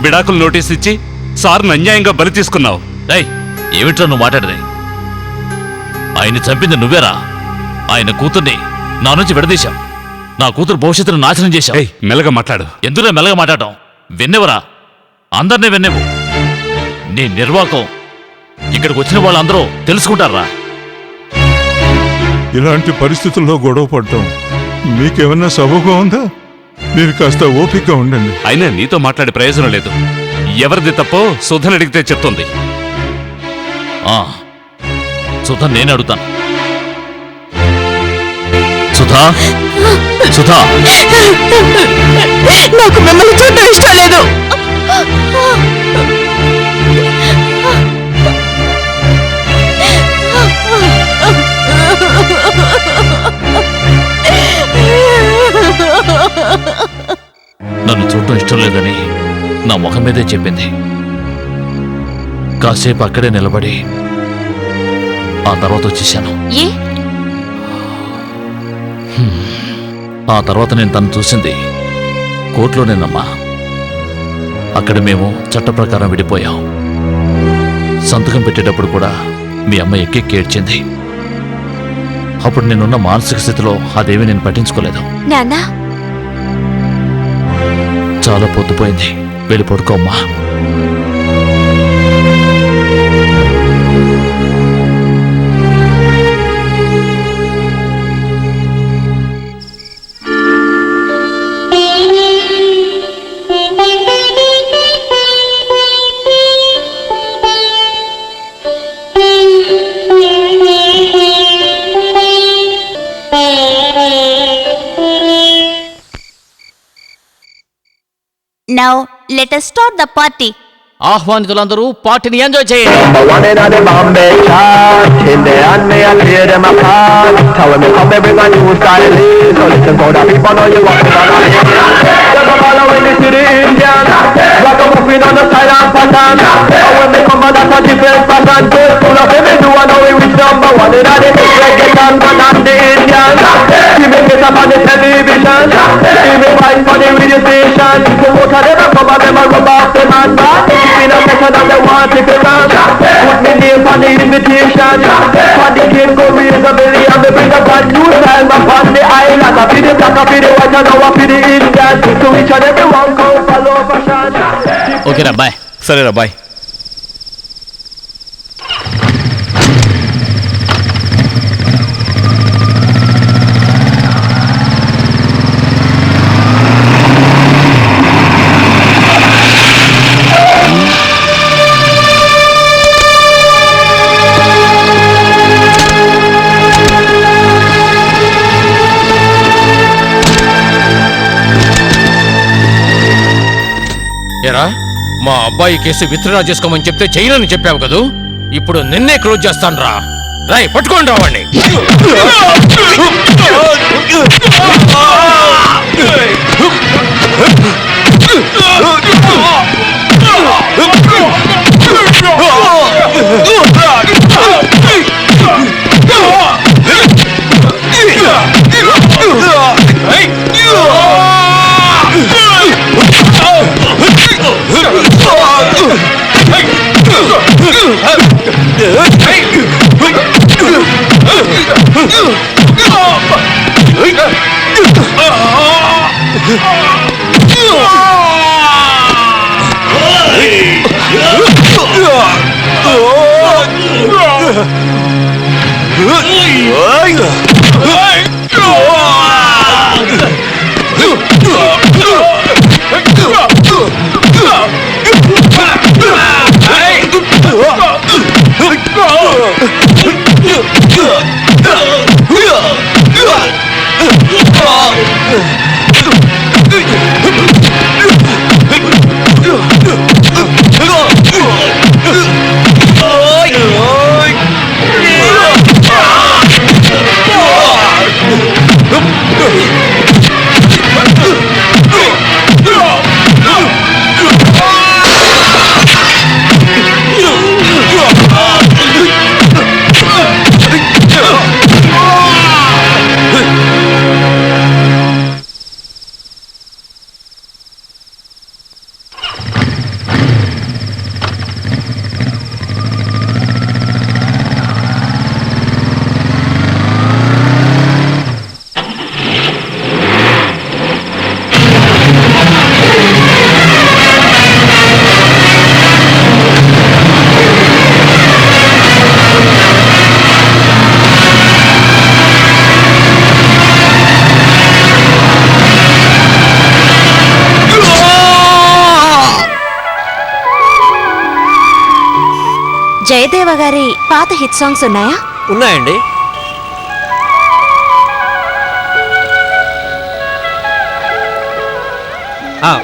విడాకులు నోటీస్ ఇచ్చి సార్ని అన్యాయంగా బలి తీసుకున్నావు. ఏయ్, ఏమిట్రా నువ్వు మాట్లాడదే? ఆయన్ని చంపింది నువ్వేరా? ఆయన కూతుర్ని నా నుంచి విడదీశావు. నా కూతురు భవిష్యత్తును నాశనం చేశావు. ఏయ్, మెల్లగా మాట్లాడు. ఎందులో మెల్లగా మాట్లాడటం? వెన్నెవరా? అందరినీ వెన్నెవు. నీ నిర్వాకం ఇక్కడికి వచ్చిన వాళ్ళందరూ తెలుసుకుంటారా? ఇలాంటి పరిస్థితుల్లో గొడవ పడటం మీకేమన్నా సబబుగా ఉందా? మీరు కాస్త ఓపికగా ఉండండి. అయినా నీతో మాట్లాడే ప్రయోజనం లేదు. ఎవరిది తప్పో సుధని అడిగితే చెప్తుంది. సుధా, నేను అడుగుతాను. సుధా, సుధా, నాకు మిమ్మల్ని చూడటం ఇష్టం లేదు. నన్ను చూడటం ఇష్టం లేదని నా ముఖం మీదే చెప్పింది. కాసేపు అక్కడే నిలబడి ఆ తర్వాత వచ్చేసాను. ఏ ఆ తర్వాత నేను తను చూసింది కోర్టులోనేనమ్మా. అక్కడ మేము చట్ట ప్రకారం విడిపోయాం. సంతకం పెట్టేటప్పుడు కూడా మీ అమ్మ ఎక్కెక్కి ఏడ్చింది. అప్పుడు నేనున్న మానసిక స్థితిలో అదేమీ నేను పట్టించుకోలేదు. నాన్నా, చాలా పొద్దుపోయింది, వెళ్ళి పడుకోమ్మా. Now let us start the party. ఆహ్వానితులందరూ పార్టీని ఎంజాయ్ చేయండి. ఓకేరా, బాయ్. సరేరా, బాయ్. ఏరా, మా అబ్బాయి కేసు విత్డ్రా చేసుకోమని చెప్తే చేయనని చెప్పావు కదూ. ఇప్పుడు నిన్నే క్లోజ్ చేస్తాను రా. రాయ్, పట్టుకోండి రావండి. హిట్ సాంగ్స్ ఉన్నాయా? ఉన్నాయండి.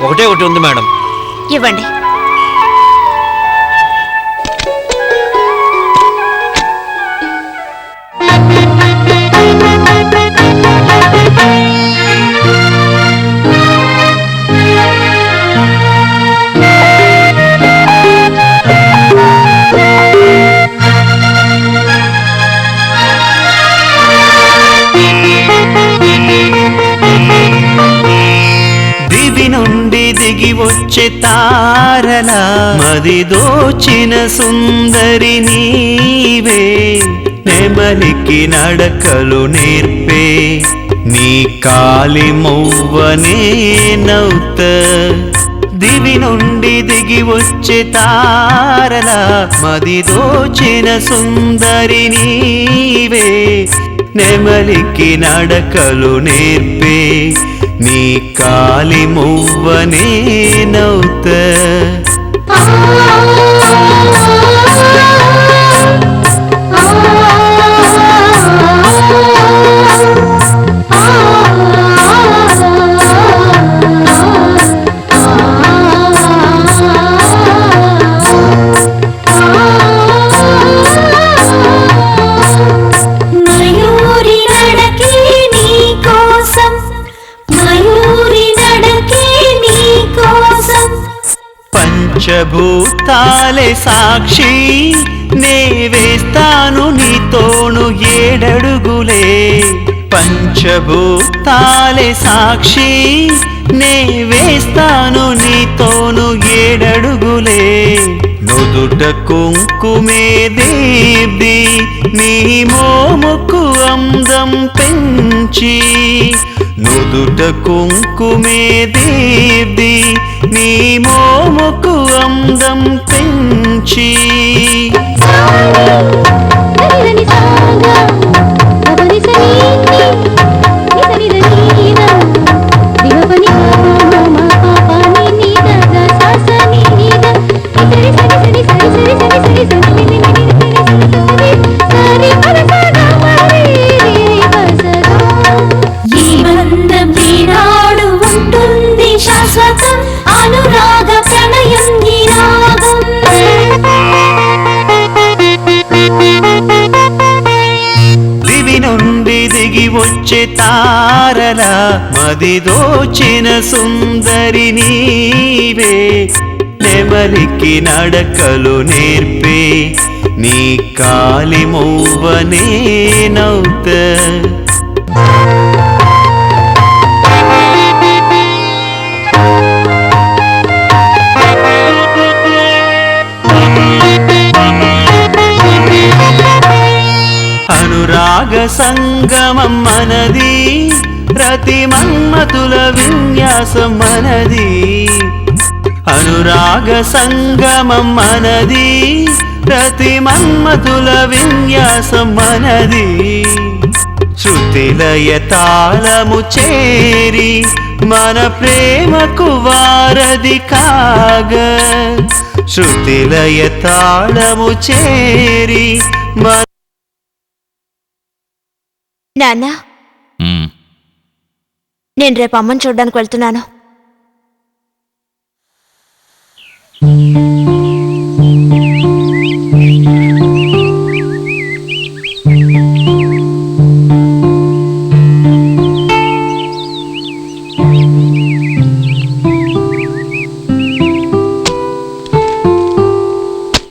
ఒకటే ఒకటి ఉంది మేడం. ఇవ్వండి. దిగి వచ్చే తారలా మది దోచిన సుందరి నీవే, నెమలికి నడకలు నేర్పే నీ కాలి మువ్వనే నౌత. దివి నుండి దిగి వచ్చే తారలా మది దోచిన సుందరి నీవే, నెమలికి నడకలు నేర్పే నీ కాలి మువ్వనే నౌత. పంచభూతాలే సాక్షి నే వేస్తాను నీతోను 7 అడుగులే. పంచభూతాలే సాక్షి నే వేస్తాను నీతోను 7 అడుగులే. నుదుట కుంకుమే దేవి నీ మోముకు అందం పెంచి, నుదుట కుంకుమే దేవి నీ మోముకు అందం పెంచి. వచ్చే తారలా మది దోచిన సుందరి నీవే, నెమలికి నడకలు నేర్పే నీ కాలి మువ్వనే నౌత. అనురాగ సంగమం మనది, రతి మన్మతుల విన్యాసం మనది. అనురాగ సంగమం మనది, రతి మన్మతుల విన్యాసం మనది. శృతిలయ తాళము చేరి మన ప్రేమకు వారధి కాగా, శృతిలయ తాళము చేరి మన. నాన్న, నేను రేపు అమ్మని చూడ్డానికి వెళ్తున్నాను.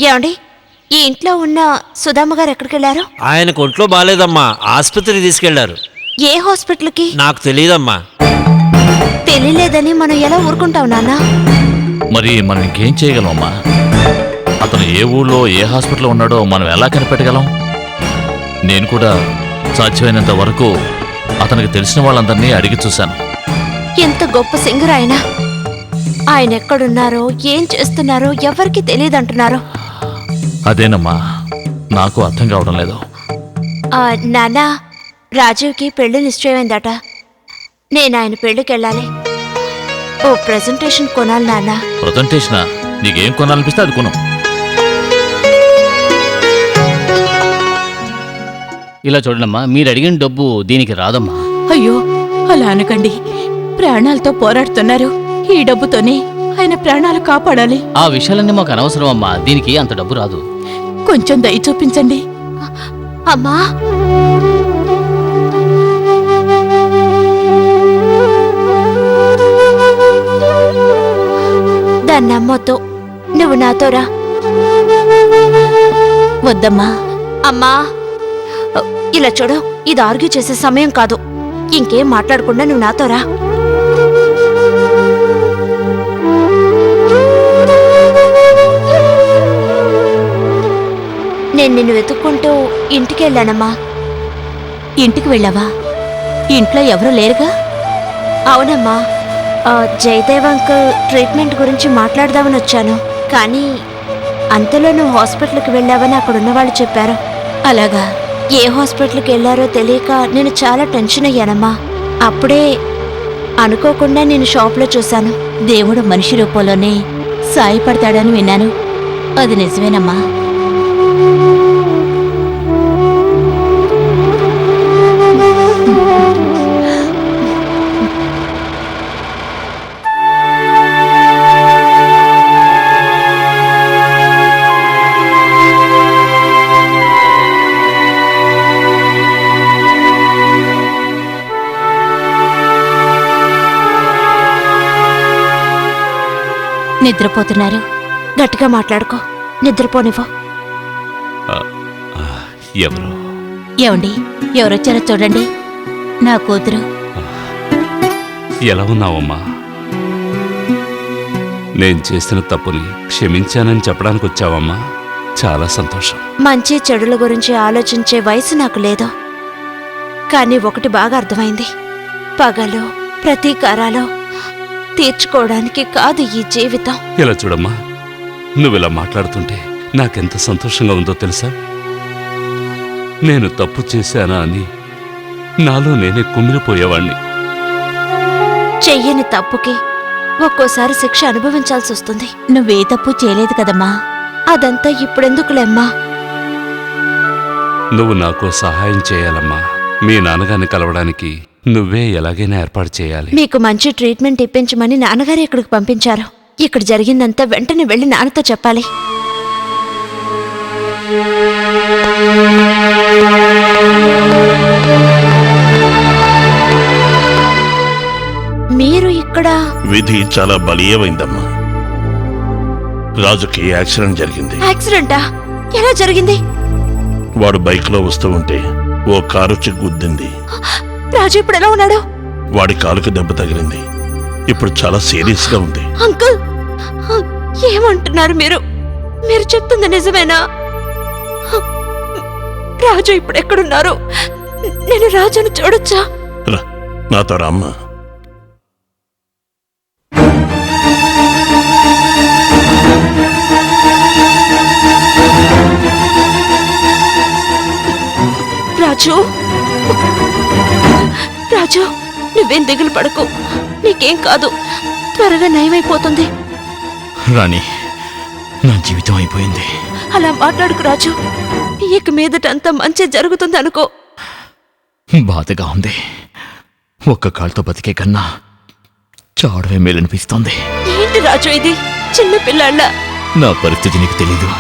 ఏమండి, ఈ ఇంట్లో ఉన్న సుధామ్మ గారు ఎక్కడికి వెళ్ళారు? ఆయనకు ఒంట్లో బాలేదమ్మా, ఆసుపత్రికి తీసుకెళ్లారు. ఏ హాస్పిటల్కి? నాకు తెలియదమ్మా. తెలియలేదని మనం ఎలా ఊరుకుంటాం నాన్న? మరి మనం ఇంకేం చేయగలం అమ్మా? అతను ఏ ఊళ్ళో ఏ హాస్పిటల్లో ఉన్నాడో మనం ఎలా కనిపెట్టగలం? నేను కూడా సాధ్యమైనంత వరకు అతనికి తెలిసిన వాళ్ళందరినీ అడిగి చూశాను. ఎంత గొప్ప సింగర్ ఆయన ఎక్కడున్నారో ఏం చేస్తున్నారో ఎవరికి తెలియదంటున్నారో. అదేనమ్మా నాకు అర్థం కావడం లేదు. నాన్న, రాజీవ్కి పెళ్లి నిశ్చయమైందట. నేను ఆయన పెళ్లికి వెళ్ళాలి. ఓ ప్రెజెంటేషన్ కొనాలి నాన్న. ప్రెజెంటేషనా? నీకేం కొనాలనిపిస్తే అది కొను. ఇలా చూడండమ్మా, మీరు అడిగిన డబ్బు దీనికి రాదమ్మా. అయ్యో అలా అనకండి. ప్రాణాలతో పోరాడుతున్నారు. ఈ డబ్బుతోనే ఆయన ప్రాణాలు కాపాడాలి. ఆ విషయాలన్నీ మాకు అనవసరం అమ్మా, దీనికి అంత డబ్బు రాదు. కొంచెం దయ చూపించండి. అమ్మా, దాన్ని నమ్మొద్దు. నువ్వు నాతో రా. వద్దమ్మా. అమ్మా, ఇలా చూడు, ఇది ఆర్గ్యూ చేసే సమయం కాదు. ఇంకేం మాట్లాడకుండా నువ్వు నాతో రా. నేను నిన్ను వెతుక్కుంటూ ఇంటికి వెళ్ళానమ్మా. ఇంటికి వెళ్ళావా? ఇంట్లో ఎవరూ లేరుగా? అవునమ్మా, జయదేవ్ అంకుల్ ట్రీట్మెంట్ గురించి మాట్లాడదామని వచ్చాను. కానీ అంతలో నువ్వు హాస్పిటల్కి వెళ్ళావని అక్కడున్న వాళ్ళు చెప్పారు. అలాగా? ఏ హాస్పిటల్కి వెళ్ళారో తెలియక నేను చాలా టెన్షన్ అయ్యానమ్మా. అప్పుడే అనుకోకుండా నేను షాప్లో చూశాను. దేవుడు మనిషి రూపంలోనే సాయపడతాడని విన్నాను. అది నిజమేనమ్మా. నిద్రపోతున్నారు. గట్టిగా మాట్లాడుకో, నిద్రపోనివ్వు. ఎవరు? ఏమండి, ఎవరొచ్చారో చూడండి. నా కూతురు. ఎలా ఉన్నావమ్మా? నేను చేసిన తప్పుని క్షమించానని చెప్పడానికి వచ్చావమ్మా. చాలా సంతోషం. మంచి చెడుల గురించి ఆలోచించే వయసు నాకు లేదు. కానీ ఒకటి బాగా అర్థమైంది. పగలు ప్రతీకారాలు తీర్చుకోవడానికి కాదు ఈ జీవితం. ఇలా చూడమ్మా, నువ్విలా మాట్లాడుతుంటే నాకెంత సంతోషంగా ఉందో తెలుసా? నేను తప్పు చేశానా అని నాలో నేనే కుమిలిపోయేవాణ్ణి. చెయ్యని తప్పుకి ఒక్కోసారి శిక్ష అనుభవించాల్సి వస్తుంది. నువ్వే తప్పు చేయలేదు కదమ్మా. అదంతా ఇప్పుడెందుకులేమ్మా. నువ్వు నాకు సహాయం చేయాలమ్మా. మీ నాన్నగారిని కలవడానికి నువ్వే ఎలాగైనా ఏర్పాటు చేయాలి. మీకు మంచి ట్రీట్మెంట్ ఇప్పించమని నాన్నగారు ఇక్కడికి పంపించారు. ఇక్కడ జరిగిందంతా వెంటనే వెళ్ళి నాన్నతో చెప్పాలి. మీరు ఇక్కడ? విధి చాలా బలీయమైందమ్మా. రాజుకి యాక్సిడెంట్ జరిగింది. యాక్సిడెంటా? ఎలా జరిగింది? వాడు బైక్లో వస్తూ ఉంటే ఓ కారు వచ్చి గుద్దింది. రాజు ఇప్పుడు ఎలా ఉన్నాడు? వాడి కాలుకి దెబ్బ తగిలింది. ఇప్పుడు చాలా సీరియస్ గా ఉంది. అంకుల్, ఏమంటున్నారు మీరు? మీరు చెప్తుంది నిజమేనా? రాజు ఇప్పుడు ఎక్కడున్నారు? నేను రాజును చూడొచ్చా? రా, నాతో రామ్మా. రాజు, రాజు, నువ్వేం దిగులు పడకు. నీకేం కాదు, త్వరగా నయమైపోతుంది. రాణి, నా జీవితం అయిపోయింది. అలా మాట్లాడుకు రాజు. ఇక మీదటంతా మంచి జరుగుతుంది అనుకో. బాధగా ఉంది. ఒక్క కాళ్ళతో బతికే కన్నా చావడమే మేలనిపిస్తోంది. ఏంటి రాజు ఇది? చిన్న పిల్లాళ్ళ. నా పరిస్థితి నీకు తెలీదు.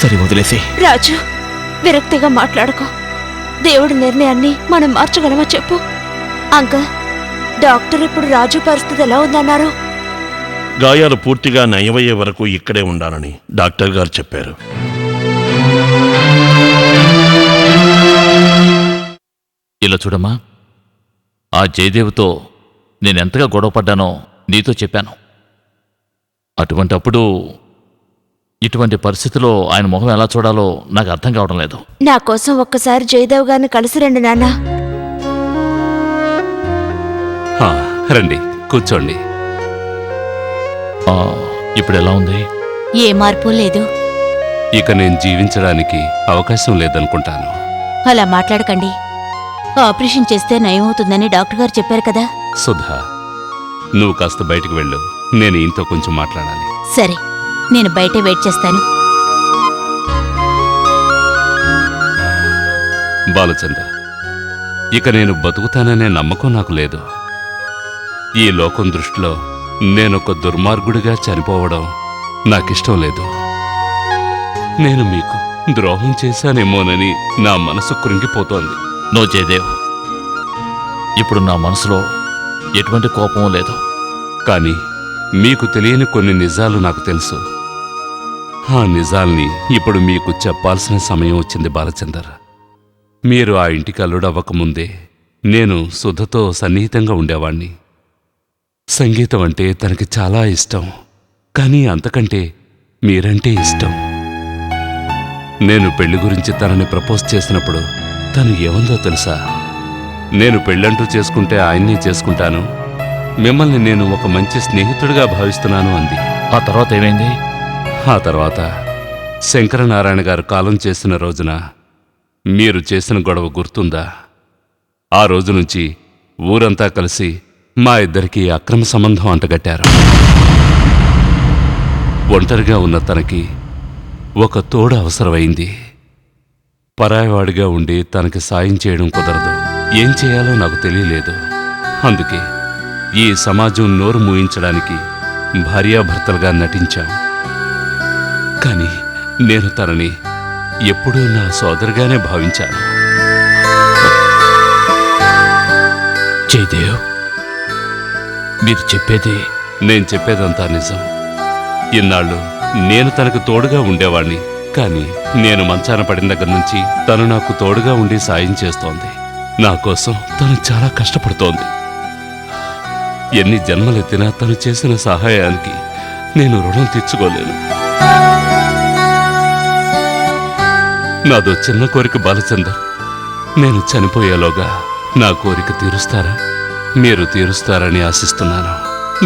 సరి వదిలేసి. రాజు, విరక్తిగా మాట్లాడుకో. దేవుడి నిర్ణయాన్ని మనం మార్చగలమా చెప్పు. అంకుల్, డాక్టర్ ఇప్పుడు రాజు పరిస్థితి ఎలా ఉందన్నారు? గాయాలు పూర్తిగా నయమయ్యే వరకు ఇక్కడే ఉండాలని డాక్టర్ గారు చెప్పారు. ఇలా చూడమ్మా, ఆ జయదేవ్తో నేనెంతగా గొడవపడ్డానో నీతో చెప్పాను. అటువంటప్పుడు ఇటువంటి పరిస్థితిలో ఆయన మొహం ఎలా చూడాలో నాకు అర్థం కావడం లేదు. నా కోసం ఒక్కసారి జయదేవ్ గారిని కలిసి రండి నాన్న. రండి, కూర్చోండి. ఇప్పుడు ఎలా ఉంది? ఏ మార్పు లేదు. ఇక నేను జీవించడానికి అవకాశం లేదనుకుంటాను. అలా మాట్లాడకండి. ఆపరేషన్ చేస్తే నయం అవుతుందని డాక్టర్ గారు చెప్పారు కదా. సుధా, నువ్వు కాస్త బయటికి వెళ్ళు. నేను ఈయనతో కొంచెం మాట్లాడాలి. సరే, నేను బయటే వెయిట్ చేస్తాను. బాలచంద్ర, ఇక నేను బతుకుతాననే నమ్మకం నాకు లేదు. ఈ లోకం దృష్టిలో నేనొక దుర్మార్గుడిగా చనిపోవడం నాకిష్టం లేదు. నేను మీకు ద్రోహం చేశానేమోనని నా మనసు కృంగిపోతోంది. నో జయదేవ్, ఇప్పుడు నా మనసులో ఎటువంటి కోపం లేదు. కానీ మీకు తెలియని కొన్ని నిజాలు నాకు తెలుసు. ఆ నిజాల్ని ఇప్పుడు మీకు చెప్పాల్సిన సమయం వచ్చింది బాలచందర్. మీరు ఆ ఇంటికి అల్లుడవ్వకముందే నేను సుధతో సన్నిహితంగా ఉండేవాణ్ణి. సంగీతం అంటే తనకి చాలా ఇష్టం, కానీ అంతకంటే మీరంటే ఇష్టం. నేను పెళ్లి గురించి తనని ప్రపోజ్ చేసినప్పుడు తను ఏమందో తెలుసా? నేను పెళ్ళంటూ చేసుకుంటే ఆయన్ని చేసుకుంటాను, మిమ్మల్ని నేను ఒక మంచి స్నేహితుడిగా భావిస్తున్నాను అంది. ఆ తర్వాత ఏమైంది? ఆ తర్వాత శంకరనారాయణ గారు కాలం చేసిన రోజున మీరు చేసిన గొడవ గుర్తుందా? ఆ రోజు నుంచి ఊరంతా కలిసి మా ఇద్దరికీ అక్రమ సంబంధం అంటగట్టారు. ఒంటరిగా ఉన్న తనకి ఒక తోడు అవసరమైంది. పరాయవాడిగా ఉండి తనకి సాయం చేయడం కుదరదు. ఏం చేయాలో నాకు తెలియలేదు. అందుకే ఈ సమాజం నోరు మూయించడానికి భార్యాభర్తలుగా నటించాం. కానీ నేను తనని ఎప్పుడూ నా సోదరుగానే భావించాను. జయదేవ్, మీరు చెప్పేది? నేను చెప్పేదంతా నిజం. ఇన్నాళ్ళు నేను తనకు తోడుగా ఉండేవాణ్ణి, కానీ నేను మంచాన పడిన దగ్గర నుంచి తను నాకు తోడుగా ఉండి సాయం చేస్తోంది. నా కోసం తను చాలా కష్టపడుతోంది. ఎన్ని జన్మలెత్తినా తను చేసిన సహాయానికి నేను రుణం తీర్చుకోలేను. నాదో చిన్న కోరిక బాలచందర్, నేను చనిపోయేలోగా నా కోరిక తీరుస్తారా? మీరు తీరుస్తారని ఆశిస్తున్నాను.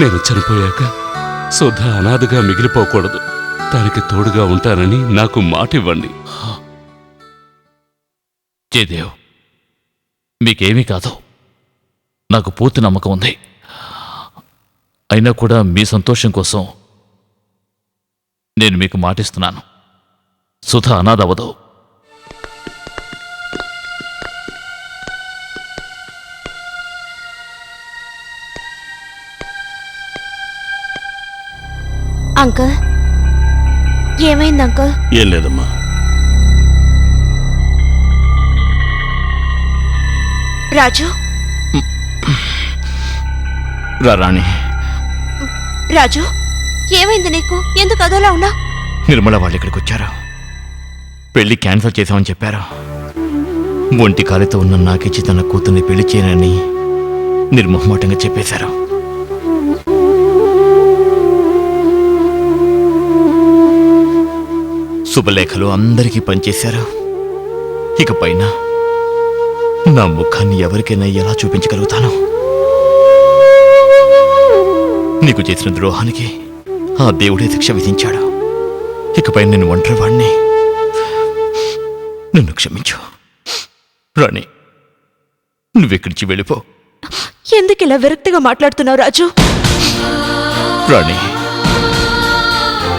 నేను చనిపోయాక సుధ అనాథగా మిగిలిపోకూడదు. దానికి తోడుగా ఉంటానని నాకు మాటివ్వండి. జయదేవ్, మీకేమీ కాదు, నాకు పూర్తి నమ్మకం ఉంది. అయినా కూడా మీ సంతోషం కోసం నేను మీకు మాటిస్తున్నాను, సుధ అనాథవదు. అంకుల్, ఏమైంది అంకుల్? ఏం లేదమ్మా. రాజు, రాణి, రాజు, ఏమైంది నీకు? ఎందుకు అదోలా ఉన్నా? నిర్మల వాళ్ళు ఇక్కడికి వచ్చారు. పెళ్లి క్యాన్సిల్ చేశామని చెప్పారు. ఒంటి కాలితో ఉన్న నాకిచ్చి తన కూతుర్ని పెళ్లి చేయనని నిర్మోహమాటంగా చెప్పేశారు. శుభలేఖలు అందరికీ పనిచేశారు. ఇక పైన నా ముఖాన్ని ఎవరికైనా ఎలా చూపించగలుగుతాను? నీకు చేసిన ద్రోహానికి ఆ దేవుడే శిక్ష విధించాడు. ఇకపై నేను ఒంటరివాణ్ణి. నన్ను క్షమించు రాణి, నువ్వెక్కడిచి వెళ్ళిపో. ఎందుకు ఇలా విరక్తిగా మాట్లాడుతున్నావు రాజు? రాణి,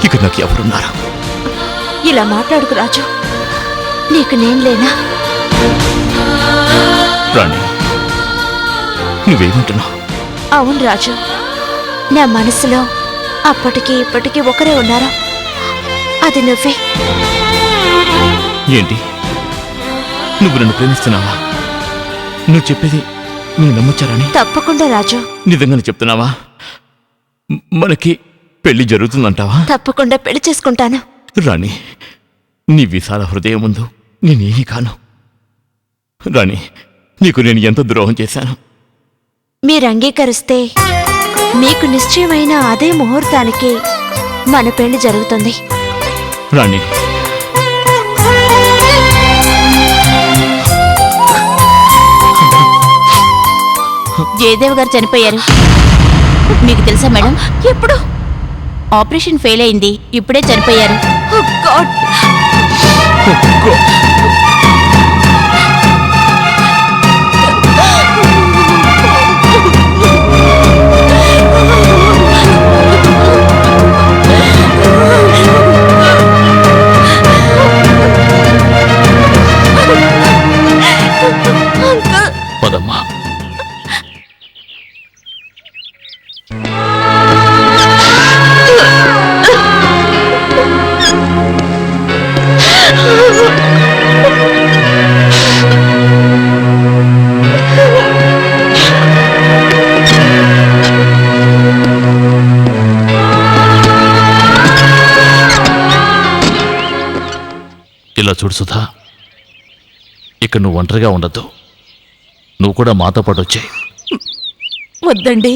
ఇక నాకు ఎవరున్నారు? ఇలా మాట్లాడుకు రాజు, నీకు నేను లేనా? రాణి, నువ్వేమంటున్నావు? అవును రాజు, నా మనసులో అప్పటికి ఇప్పటికీ ఒకరే ఉన్నారు, అది నువ్వే. ఏంటి, నువ్వు నన్ను ప్రేమిస్తున్నావా? నువ్వు చెప్పేది నువ్వు నమ్మొచ్చారని? తప్పకుండా రాజు. నిజంగానే చెప్తున్నావా? మనకి పెళ్లి జరుగుతుందంటావా? తప్పకుండా పెళ్లి చేసుకుంటాను. రాణి, నీ విశాల హృదయం ముందు నేనేమీ కాను. రాణి, నీకు నేను ఎంత ద్రోహం చేశాను? మీరు అంగీకరిస్తే మీకు నిశ్చయమైన అదే ముహూర్తానికి మన పెళ్లి జరుగుతుంది. రాణి, జయదేవ్ గారు చనిపోయారు. మీకు తెలుసా మేడం? ఎప్పుడు? ఆపరేషన్ ఫెయిల్ అయింది, ఇప్పుడే చనిపోయారు. Oh God! ఇలా చూడు సుధా, ఇక నువ్వు ఒంటరిగా ఉండద్దు. నువ్వు కూడా మాతో పాటు వచ్చాయి. వద్దండి,